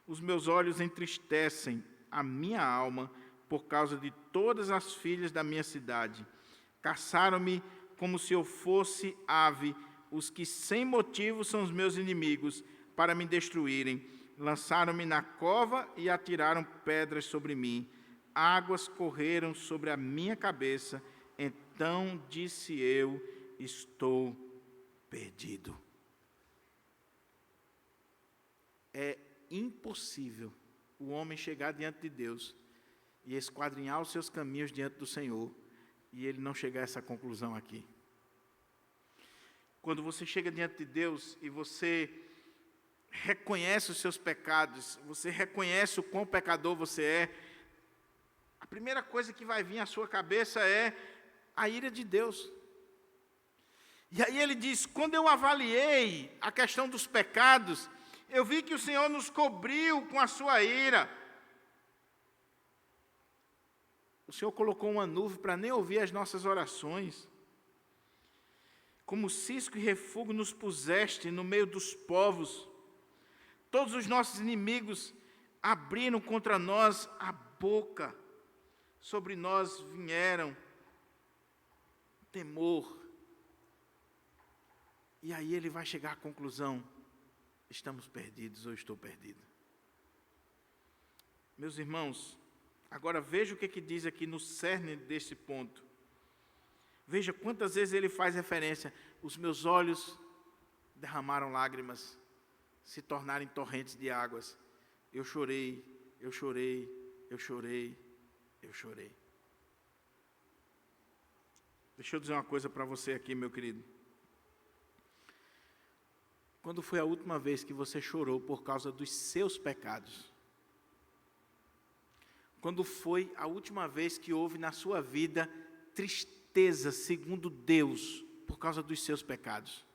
Os meus olhos entristecem a minha alma por causa de todas as filhas da minha cidade. Caçaram-me como se eu fosse ave, os que sem motivo são os meus inimigos, para me destruírem. Lançaram-me na cova e atiraram pedras sobre mim. Águas correram sobre a minha cabeça. Então disse eu: estou perdido. É impossível o homem chegar diante de Deus e esquadrinhar os seus caminhos diante do Senhor e ele não chegar a essa conclusão aqui. Quando você chega diante de Deus e você reconhece os seus pecados, você reconhece o quão pecador você é, a primeira coisa que vai vir à sua cabeça é a ira de Deus. E aí ele diz, quando eu avaliei a questão dos pecados, eu vi que o Senhor nos cobriu com a sua ira. O Senhor colocou uma nuvem para nem ouvir as nossas orações. Como cisco e refúgio nos puseste no meio dos povos. Todos os nossos inimigos abriram contra nós a boca. Sobre nós vieram temor. E aí ele vai chegar à conclusão, estamos perdidos ou estou perdido. Meus irmãos, agora veja o que diz aqui no cerne desse ponto. Veja quantas vezes ele faz referência, os meus olhos derramaram lágrimas, se tornaram em torrentes de águas. Eu chorei, eu chorei, eu chorei, eu chorei. Deixa eu dizer uma coisa para você aqui, meu querido. Quando foi a última vez que você chorou por causa dos seus pecados? Quando foi a última vez que houve na sua vida tristeza, segundo Deus, por causa dos seus pecados?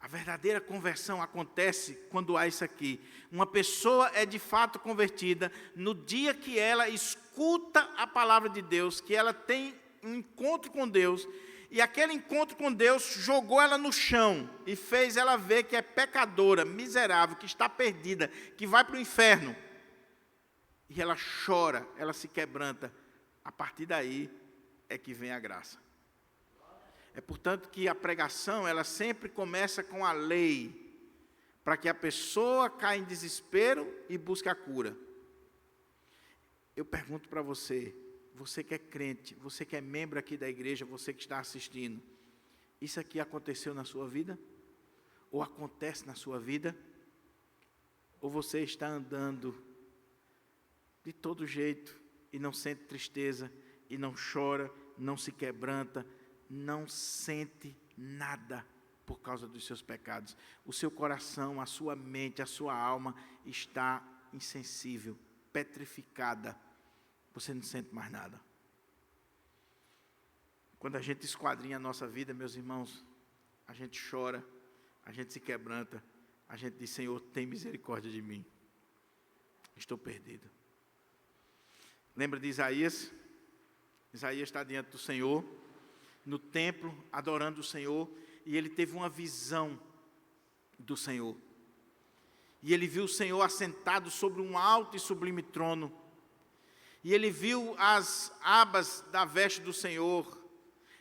A verdadeira conversão acontece quando há isso aqui. Uma pessoa é de fato convertida no dia que ela escuta a palavra de Deus, que ela tem um encontro com Deus, e aquele encontro com Deus jogou ela no chão e fez ela ver que é pecadora, miserável, que está perdida, que vai para o inferno. E ela chora, ela se quebranta. A partir daí é que vem a graça. É portanto que a pregação, ela sempre começa com a lei, para que a pessoa caia em desespero e busque a cura. Eu pergunto para você, você que é crente, você que é membro aqui da igreja, você que está assistindo, isso aqui aconteceu na sua vida? Ou acontece na sua vida? Ou você está andando de todo jeito e não sente tristeza, e não chora, não se quebranta, não sente nada por causa dos seus pecados? O seu coração, a sua mente, a sua alma está insensível, petrificada. Você não sente mais nada. Quando a gente esquadrinha a nossa vida, meus irmãos, a gente chora, a gente se quebranta, a gente diz, Senhor, tem misericórdia de mim. Estou perdido. Lembra de Isaías? Isaías está diante do Senhor, no templo, adorando o Senhor, e ele teve uma visão do Senhor. E ele viu o Senhor assentado sobre um alto e sublime trono. E ele viu as abas da veste do Senhor.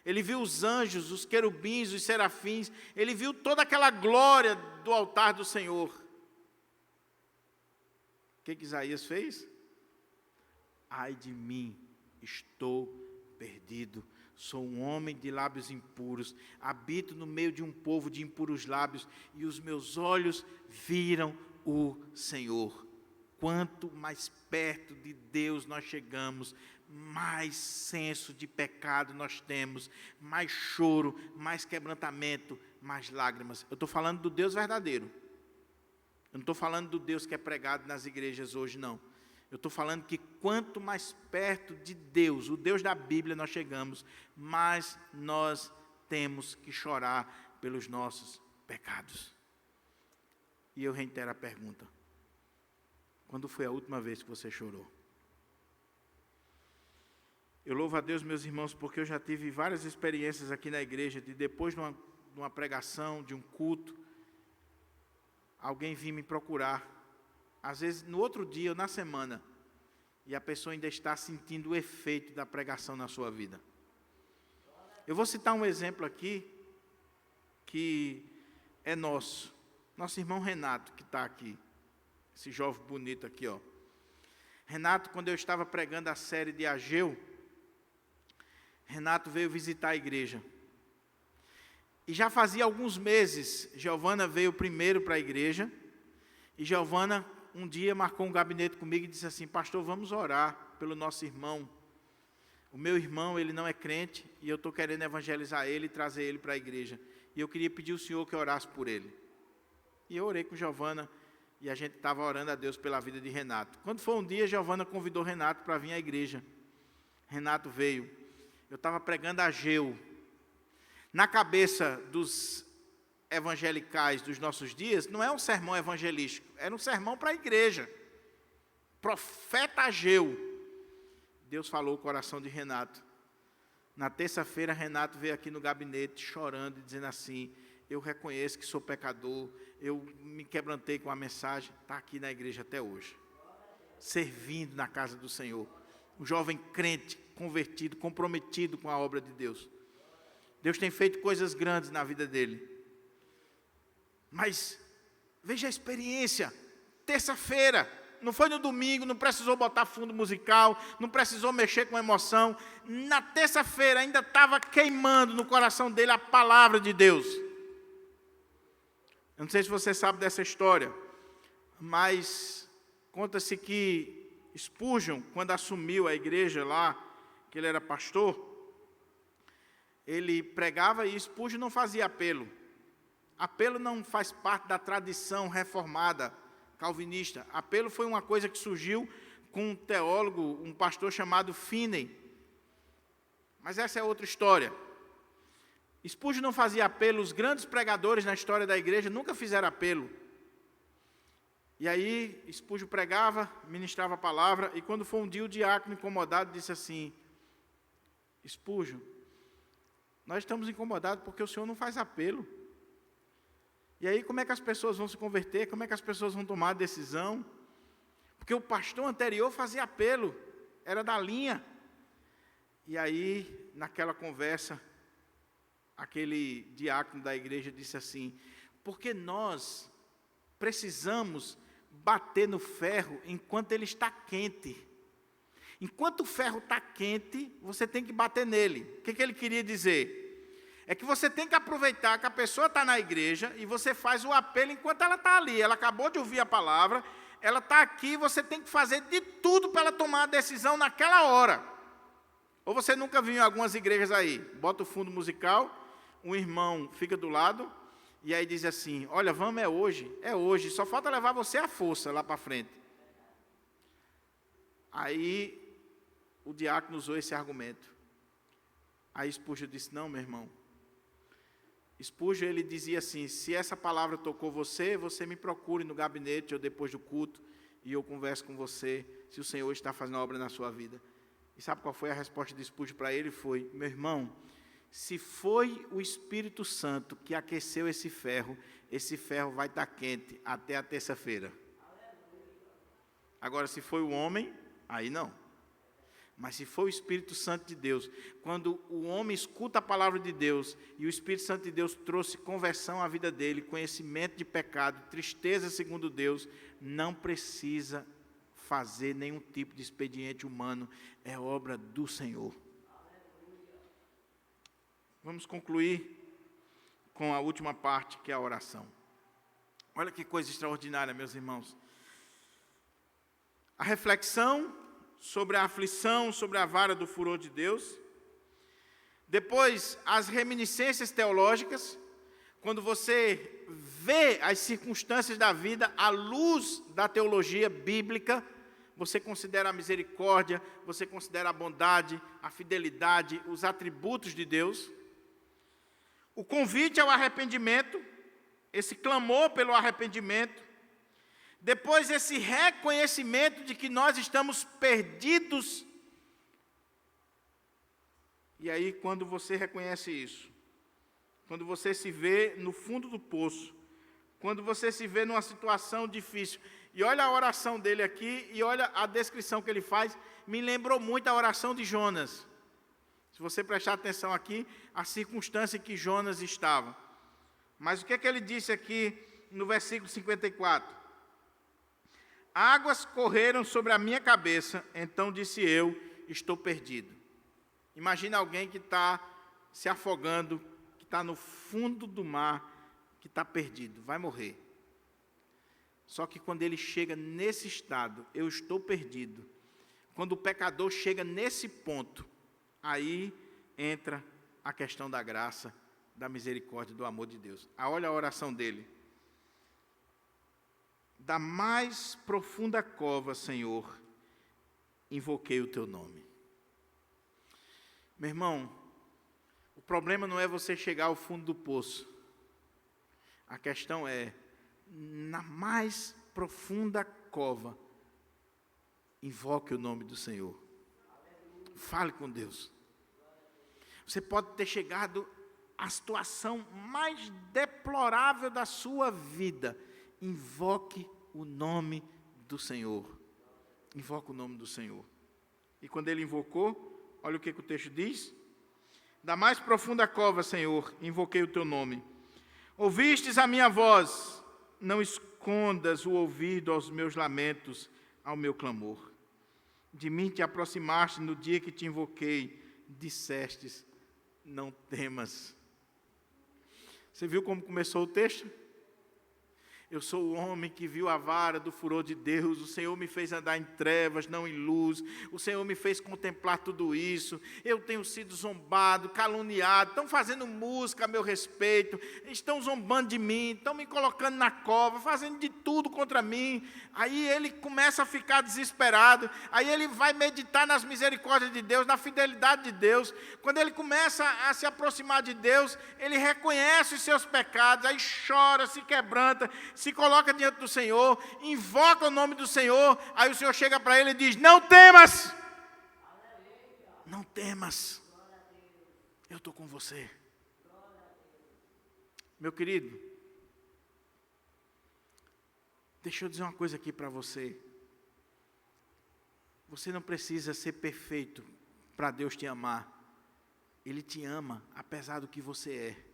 Ele viu os anjos, os querubins, os serafins. Ele viu toda aquela glória do altar do Senhor. O que Isaías fez? Ai de mim, estou perdido. Sou um homem de lábios impuros. Habito no meio de um povo de impuros lábios. E os meus olhos viram o Senhor. Quanto mais perto de Deus nós chegamos, mais senso de pecado nós temos, mais choro, mais quebrantamento, mais lágrimas. Eu estou falando do Deus verdadeiro. Eu não estou falando do Deus que é pregado nas igrejas hoje, não. Eu estou falando que quanto mais perto de Deus, o Deus da Bíblia, nós chegamos, mais nós temos que chorar pelos nossos pecados. E eu reitero a pergunta. Quando foi a última vez que você chorou? Eu louvo a Deus, meus irmãos, porque eu já tive várias experiências aqui na igreja, de depois de uma pregação, de um culto, alguém vir me procurar, às vezes no outro dia ou na semana, e a pessoa ainda está sentindo o efeito da pregação na sua vida. Eu vou citar um exemplo aqui, que é nosso irmão Renato, que está aqui. Esse jovem bonito aqui, ó. Renato, quando eu estava pregando a série de Ageu, Renato veio visitar a igreja. E já fazia alguns meses, Giovana veio primeiro para a igreja, e Giovana um dia marcou um gabinete comigo e disse assim, pastor, vamos orar pelo nosso irmão. O meu irmão, ele não é crente, e eu estou querendo evangelizar ele e trazer ele para a igreja. E eu queria pedir ao senhor que orasse por ele. E eu orei com Giovana, e a gente estava orando a Deus pela vida de Renato. Quando foi um dia, Giovana convidou Renato para vir à igreja. Renato veio. Eu estava pregando Ageu. Na cabeça dos evangelicais dos nossos dias, não é um sermão evangelístico, era um sermão para a igreja. Profeta Ageu. Deus falou o coração de Renato. Na terça-feira, Renato veio aqui no gabinete chorando e dizendo assim: eu reconheço que sou pecador, eu me quebrantei com a mensagem. Está aqui na igreja até hoje, servindo na casa do Senhor. Um jovem crente, convertido, comprometido com a obra de Deus. Deus tem feito coisas grandes na vida dele. Mas, veja a experiência, terça-feira, não foi no domingo, não precisou botar fundo musical, não precisou mexer com emoção. Na terça-feira ainda estava queimando no coração dele a palavra de Deus. Eu não sei se você sabe dessa história, mas conta-se que Spurgeon, quando assumiu a igreja lá, que ele era pastor, ele pregava e Spurgeon não fazia apelo. Apelo não faz parte da tradição reformada calvinista. Apelo foi uma coisa que surgiu com um teólogo, um pastor chamado Finney. Mas essa é outra história. Spurgeon não fazia apelo, os grandes pregadores na história da igreja nunca fizeram apelo. E aí Spurgeon pregava, ministrava a palavra, e quando foi um dia o diácono incomodado disse assim: Spurgeon, nós estamos incomodados porque o senhor não faz apelo. E aí como é que as pessoas vão se converter? Como é que as pessoas vão tomar a decisão? Porque o pastor anterior fazia apelo, era da linha. E aí, naquela conversa, aquele diácono da igreja disse assim: porque nós precisamos bater no ferro enquanto ele está quente. Enquanto o ferro está quente, você tem que bater nele. O que ele queria dizer? É que você tem que aproveitar que a pessoa está na igreja e você faz o apelo enquanto ela está ali. Ela acabou de ouvir a palavra, ela está aqui, você tem que fazer de tudo para ela tomar a decisão naquela hora. Ou você nunca viu em algumas igrejas aí, bota o fundo musical, um irmão fica do lado, e aí diz assim: olha, vamos, é hoje, só falta levar você à força lá para frente. Aí o diácono usou esse argumento. Aí Spurgeon disse: não, meu irmão. Spurgeon, ele dizia assim: se essa palavra tocou você, você me procure no gabinete ou depois do culto, e eu converso com você, se o Senhor está fazendo a obra na sua vida. E sabe qual foi a resposta de Spurgeon para ele? Foi: meu irmão, se foi o Espírito Santo que aqueceu esse ferro vai estar quente até a terça-feira. Agora, se foi o homem, aí não. Mas se for o Espírito Santo de Deus, quando o homem escuta a palavra de Deus, e o Espírito Santo de Deus trouxe conversão à vida dele, conhecimento de pecado, tristeza segundo Deus, não precisa fazer nenhum tipo de expediente humano, é obra do Senhor. Vamos concluir com a última parte, que é a oração. Olha que coisa extraordinária, meus irmãos. A reflexão sobre a aflição, sobre a vara do furor de Deus. Depois, as reminiscências teológicas, quando você vê as circunstâncias da vida à luz da teologia bíblica, você considera a misericórdia, você considera a bondade, a fidelidade, os atributos de Deus. O convite ao arrependimento, esse clamor pelo arrependimento. Depois, esse reconhecimento de que nós estamos perdidos. E aí, quando você reconhece isso, quando você se vê no fundo do poço, quando você se vê numa situação difícil, e olha a oração dele aqui, e olha a descrição que ele faz, me lembrou muito a oração de Jonas. Se você prestar atenção aqui, a circunstância em que Jonas estava. Mas o que é que ele disse aqui no versículo 54? Águas correram sobre a minha cabeça, então disse eu: estou perdido. Imagina alguém que está se afogando, que está no fundo do mar, que está perdido, vai morrer. Só que quando ele chega nesse estado, eu estou perdido, quando o pecador chega nesse ponto, aí entra a questão da graça, da misericórdia, do amor de Deus. Olha a oração dele. Da mais profunda cova, Senhor, invoquei o teu nome. Meu irmão, o problema não é você chegar ao fundo do poço. A questão é, na mais profunda cova, invoque o nome do Senhor. Fale com Deus. Você pode ter chegado à situação mais deplorável da sua vida. Invoque o nome do Senhor. Invoque o nome do Senhor. E quando ele invocou, olha o que o texto diz. Da mais profunda cova, Senhor, invoquei o teu nome. Ouvistes a minha voz, não escondas o ouvido aos meus lamentos, ao meu clamor. De mim te aproximaste no dia que te invoquei, dissestes, não temas. Você viu como começou o texto? Eu sou o homem que viu a vara do furor de Deus. O Senhor me fez andar em trevas, não em luz. O Senhor me fez contemplar tudo isso. Eu tenho sido zombado, caluniado. Estão fazendo música a meu respeito. Estão zombando de mim. Estão me colocando na cova, fazendo de tudo contra mim. Aí ele começa a ficar desesperado. Aí ele vai meditar nas misericórdias de Deus, na fidelidade de Deus. Quando ele começa a se aproximar de Deus, ele reconhece os seus pecados. Aí chora, se quebranta, se coloca diante do Senhor, invoca o nome do Senhor, aí o Senhor chega para ele e diz, não temas, não temas, eu estou com você. Meu querido, deixa eu dizer uma coisa aqui para você, você não precisa ser perfeito para Deus te amar, Ele te ama apesar do que você é.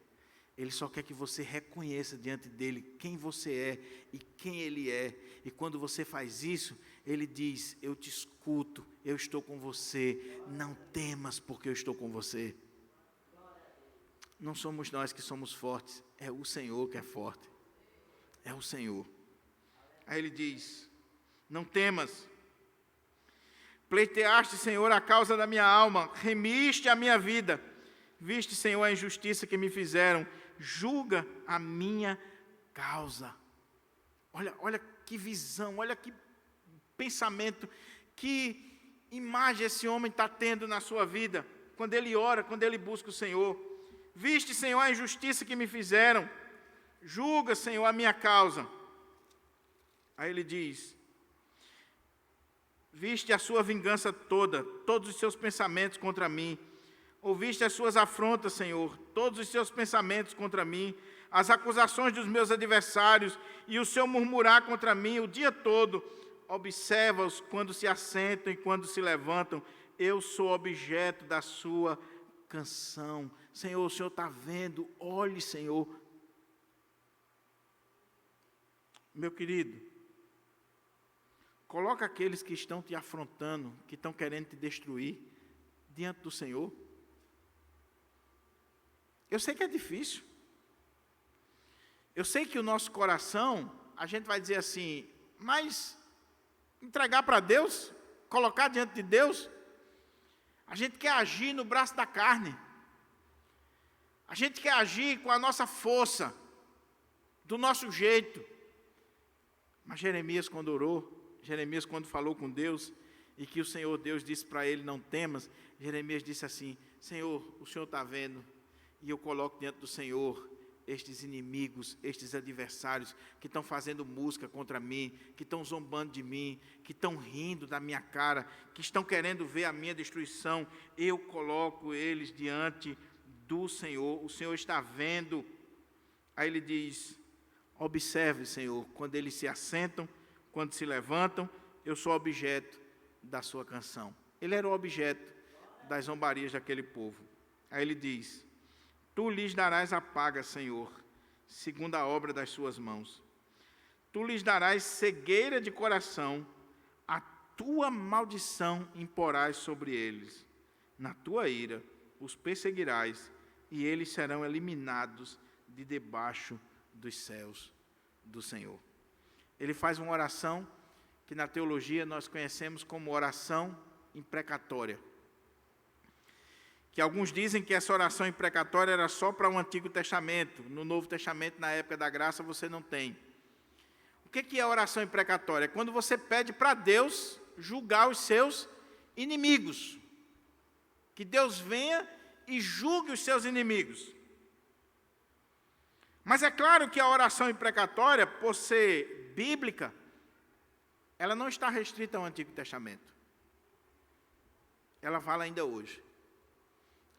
Ele só quer que você reconheça diante dele quem você é e quem ele é. E quando você faz isso, ele diz, eu te escuto, eu estou com você. Não temas porque eu estou com você. Não somos nós que somos fortes, é o Senhor que é forte. É o Senhor. Aí ele diz, não temas. Pleiteaste, Senhor, a causa da minha alma, remiste a minha vida. Viste, Senhor, a injustiça que me fizeram. Julga a minha causa. Olha que visão, olha que pensamento, que imagem esse homem está tendo na sua vida, quando ele ora, quando ele busca o Senhor. Viste, Senhor, a injustiça que me fizeram, julga, Senhor, a minha causa. Aí ele diz, viste a sua vingança toda, todos os seus pensamentos contra mim. Ouviste as suas afrontas, Senhor, todos os seus pensamentos contra mim, as acusações dos meus adversários e o seu murmurar contra mim o dia todo. Observa-os quando se assentam e quando se levantam. Eu sou objeto da sua canção. Senhor, o Senhor está vendo. Olhe, Senhor. Meu querido, coloca aqueles que estão te afrontando, que estão querendo te destruir, diante do Senhor. Eu sei que é difícil. Eu sei que o nosso coração, a gente vai dizer assim, mas entregar para Deus, colocar diante de Deus, a gente quer agir no braço da carne. A gente quer agir com a nossa força, do nosso jeito. Mas Jeremias, quando orou, Jeremias, quando falou com Deus, e que o Senhor Deus disse para ele, não temas, Jeremias disse assim, Senhor, o Senhor está vendo, e eu coloco diante do Senhor estes inimigos, estes adversários que estão fazendo música contra mim, que estão zombando de mim, que estão rindo da minha cara, que estão querendo ver a minha destruição. Eu coloco eles diante do Senhor. O Senhor está vendo. Aí ele diz, observe, Senhor, quando eles se assentam, quando se levantam, eu sou objeto da sua canção. Ele era o objeto das zombarias daquele povo. Aí ele diz, tu lhes darás a paga, Senhor, segundo a obra das suas mãos. Tu lhes darás cegueira de coração, a tua maldição imporás sobre eles. Na tua ira os perseguirás, e eles serão eliminados de debaixo dos céus do Senhor. Ele faz uma oração que na teologia nós conhecemos como oração imprecatória. Que alguns dizem que essa oração imprecatória era só para o Antigo Testamento. No Novo Testamento, na época da graça, você não tem. O que é a oração imprecatória? É quando você pede para Deus julgar os seus inimigos. Que Deus venha e julgue os seus inimigos. Mas é claro que a oração imprecatória, por ser bíblica, ela não está restrita ao Antigo Testamento. Ela vale ainda hoje.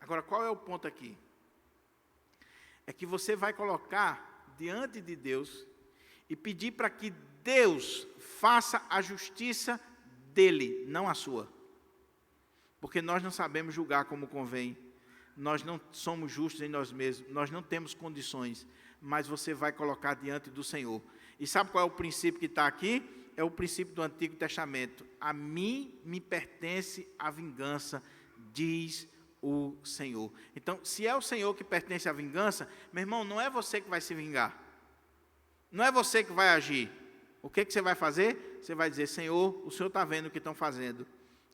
Agora, qual é o ponto aqui? É que você vai colocar diante de Deus e pedir para que Deus faça a justiça dele, não a sua. Porque nós não sabemos julgar como convém. Nós não somos justos em nós mesmos. Nós não temos condições. Mas você vai colocar diante do Senhor. E sabe qual é o princípio que está aqui? É o princípio do Antigo Testamento. A mim me pertence a vingança, diz o Senhor. Então, se é o Senhor que pertence à vingança, meu irmão, não é você que vai se vingar. Não é você que vai agir. O que você vai fazer? Você vai dizer, Senhor, o Senhor está vendo o que estão fazendo.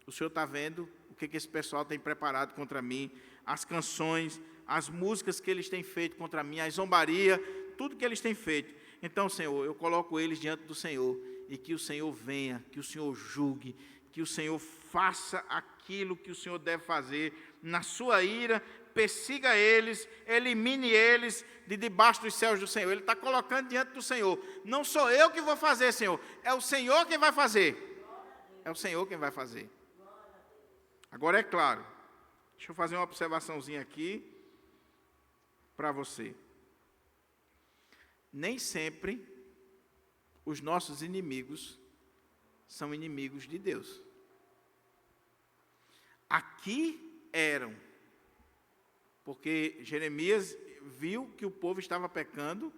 O Senhor está vendo o que esse pessoal tem preparado contra mim. As canções, as músicas que eles têm feito contra mim, a zombaria, tudo que eles têm feito. Então, Senhor, eu coloco eles diante do Senhor. E que o Senhor venha, que o Senhor julgue, que o Senhor faça aquilo que o Senhor deve fazer. Na sua ira, persiga eles, elimine eles de debaixo dos céus do Senhor. Ele está colocando diante do Senhor. Não sou eu que vou fazer, Senhor. É o Senhor quem vai fazer. É o Senhor quem vai fazer. Agora é claro. Deixa eu fazer uma observaçãozinha aqui para você. Nem sempre os nossos inimigos são inimigos de Deus. Aqui eram, porque Jeremias viu que o povo estava pecando,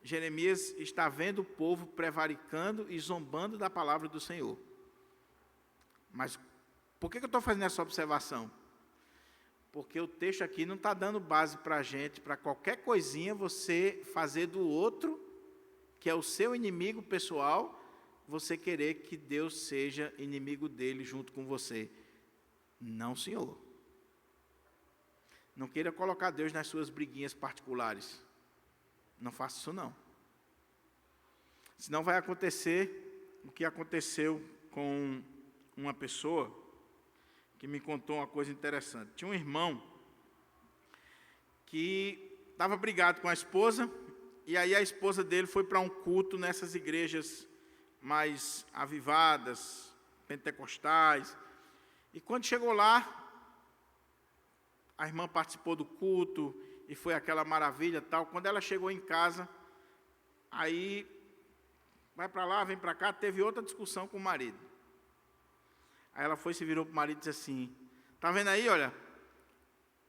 Jeremias está vendo o povo prevaricando e zombando da palavra do Senhor. Mas por que eu estou fazendo essa observação? Porque o texto aqui não está dando base para a gente, para qualquer coisinha você fazer do outro, que é o seu inimigo pessoal, você querer que Deus seja inimigo dele junto com você. Não, Senhor. Não queira colocar Deus nas suas briguinhas particulares. Não faça isso, não. Senão vai acontecer o que aconteceu com uma pessoa que me contou uma coisa interessante. Tinha um irmão que estava brigado com a esposa, e aí a esposa dele foi para um culto nessas igrejas mais avivadas, pentecostais. E quando chegou lá, a irmã participou do culto e foi aquela maravilha tal. Quando ela chegou em casa, aí vai para lá, vem para cá, teve outra discussão com o marido. Aí ela foi, se virou para o marido e disse assim, está vendo aí, olha,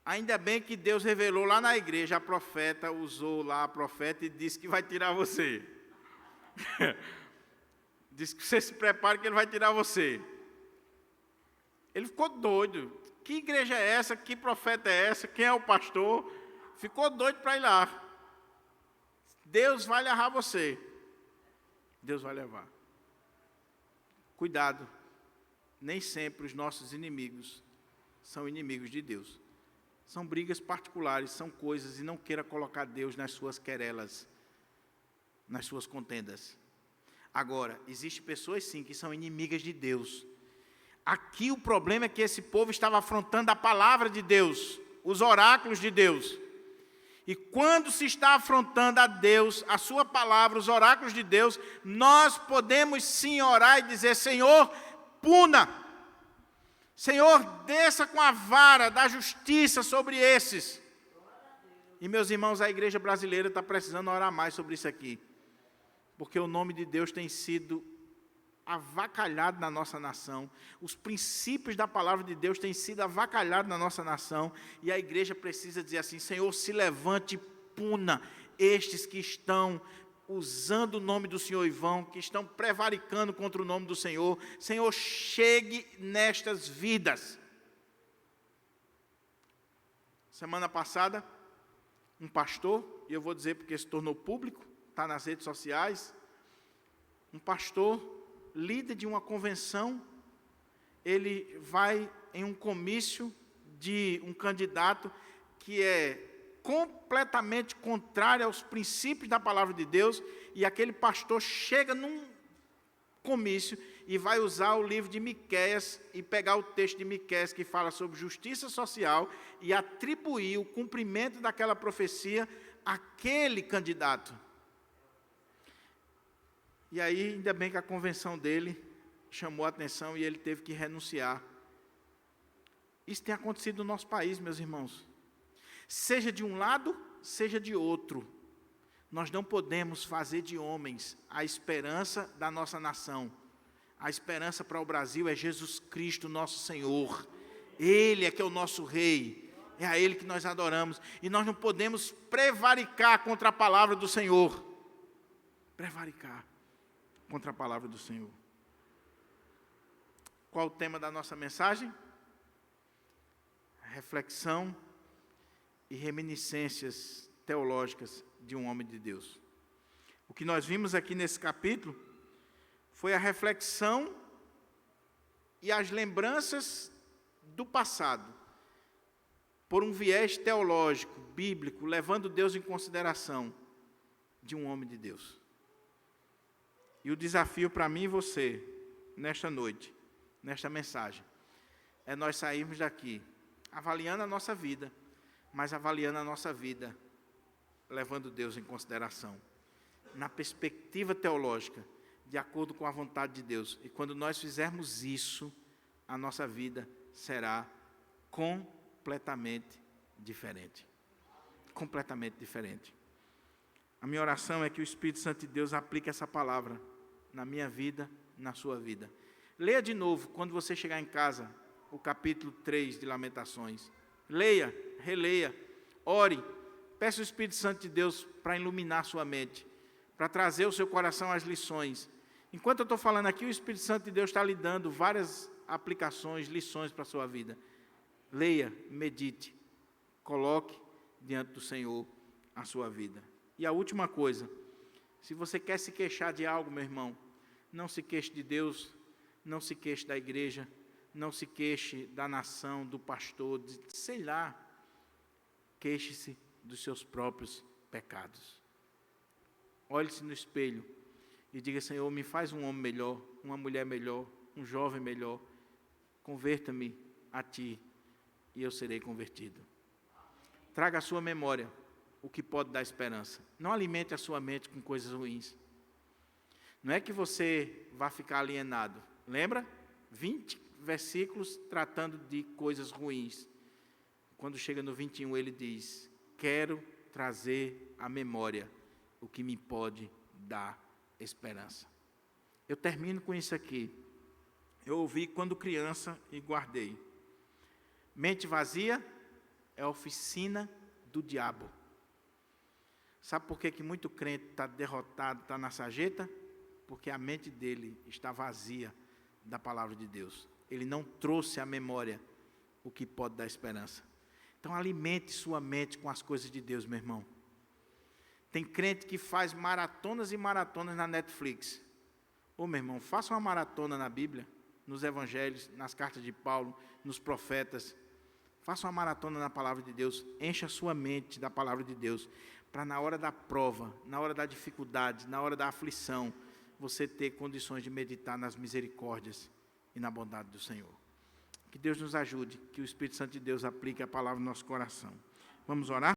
ainda bem que Deus revelou lá na igreja, a profeta usou lá a profeta e disse que vai tirar você. Disse que você se prepare que ele vai tirar você. Ele ficou doido. Que igreja é essa? Que profeta é essa? Quem é o pastor? Ficou doido para ir lá. Deus vai levar você. Deus vai levar. Cuidado. Nem sempre os nossos inimigos são inimigos de Deus. São brigas particulares, são coisas, e não queira colocar Deus nas suas querelas, nas suas contendas. Agora, existem pessoas sim que são inimigas de Deus. Aqui o problema é que esse povo estava afrontando a palavra de Deus, os oráculos de Deus. E quando se está afrontando a Deus, a sua palavra, os oráculos de Deus, nós podemos sim orar e dizer, Senhor, puna. Senhor, desça com a vara da justiça sobre esses. E meus irmãos, a igreja brasileira está precisando orar mais sobre isso aqui. Porque o nome de Deus tem sido avacalhado na nossa nação. Os princípios da palavra de Deus têm sido avacalhados na nossa nação. E a igreja precisa dizer assim, Senhor, se levante e puna estes que estão usando o nome do Senhor e vão, que estão prevaricando contra o nome do Senhor. Senhor, chegue nestas vidas. Semana passada, um pastor, e eu vou dizer porque se tornou público, está nas redes sociais, um pastor, líder de uma convenção, ele vai em um comício de um candidato que é completamente contrário aos princípios da palavra de Deus, e aquele pastor chega num comício e vai usar o livro de Miqueias e pegar o texto de Miqueias que fala sobre justiça social e atribuir o cumprimento daquela profecia àquele candidato. E aí, ainda bem que a convenção dele chamou a atenção e ele teve que renunciar. Isso tem acontecido no nosso país, meus irmãos. Seja de um lado, seja de outro. Nós não podemos fazer de homens a esperança da nossa nação. A esperança para o Brasil é Jesus Cristo, nosso Senhor. Ele é que é o nosso Rei. É a Ele que nós adoramos. E nós não podemos prevaricar contra a palavra do Senhor. Prevaricar contra a palavra do Senhor. Qual o tema da nossa mensagem? Reflexão e reminiscências teológicas de um homem de Deus. O que nós vimos aqui nesse capítulo foi a reflexão e as lembranças do passado, por um viés teológico, bíblico, levando Deus em consideração, de um homem de Deus. E o desafio para mim e você, nesta noite, nesta mensagem, é nós sairmos daqui, avaliando a nossa vida, mas avaliando a nossa vida, levando Deus em consideração, na perspectiva teológica, de acordo com a vontade de Deus. E quando nós fizermos isso, a nossa vida será completamente diferente. Completamente diferente. A minha oração é que o Espírito Santo de Deus aplique essa palavra na minha vida, na sua vida. Leia de novo, quando você chegar em casa, o capítulo 3 de Lamentações. Leia, releia, ore, peça o Espírito Santo de Deus para iluminar a sua mente, para trazer o seu coração às lições. Enquanto eu estou falando aqui, o Espírito Santo de Deus está lhe dando várias aplicações, lições para a sua vida. Leia, medite, coloque diante do Senhor a sua vida. E a última coisa, se você quer se queixar de algo, meu irmão, não se queixe de Deus, não se queixe da igreja, não se queixe da nação, do pastor, sei lá, queixe-se dos seus próprios pecados. Olhe-se no espelho e diga: Senhor, me faz um homem melhor, uma mulher melhor, um jovem melhor, converta-me a Ti e eu serei convertido. Traga à sua memória o que pode dar esperança. Não alimente a sua mente com coisas ruins. Não é que você vá ficar alienado. Lembra? 20 versículos tratando de coisas ruins. Quando chega no 21, ele diz: quero trazer à memória o que me pode dar esperança. Eu termino com isso aqui. Eu ouvi quando criança e guardei. Mente vazia é a oficina do diabo. Sabe por que muito crente está derrotado, está na sarjeta? Porque a mente dele está vazia da palavra de Deus. Ele não trouxe à memória o que pode dar esperança. Então alimente sua mente com as coisas de Deus, meu irmão. Tem crente que faz maratonas e maratonas na Netflix. Ô, meu irmão, faça uma maratona na Bíblia, nos evangelhos, nas cartas de Paulo, nos profetas. Faça uma maratona na palavra de Deus. Encha a sua mente da palavra de Deus, para na hora da prova, na hora da dificuldade, na hora da aflição, você ter condições de meditar nas misericórdias e na bondade do Senhor. Que Deus nos ajude, que o Espírito Santo de Deus aplique a palavra no nosso coração. Vamos orar?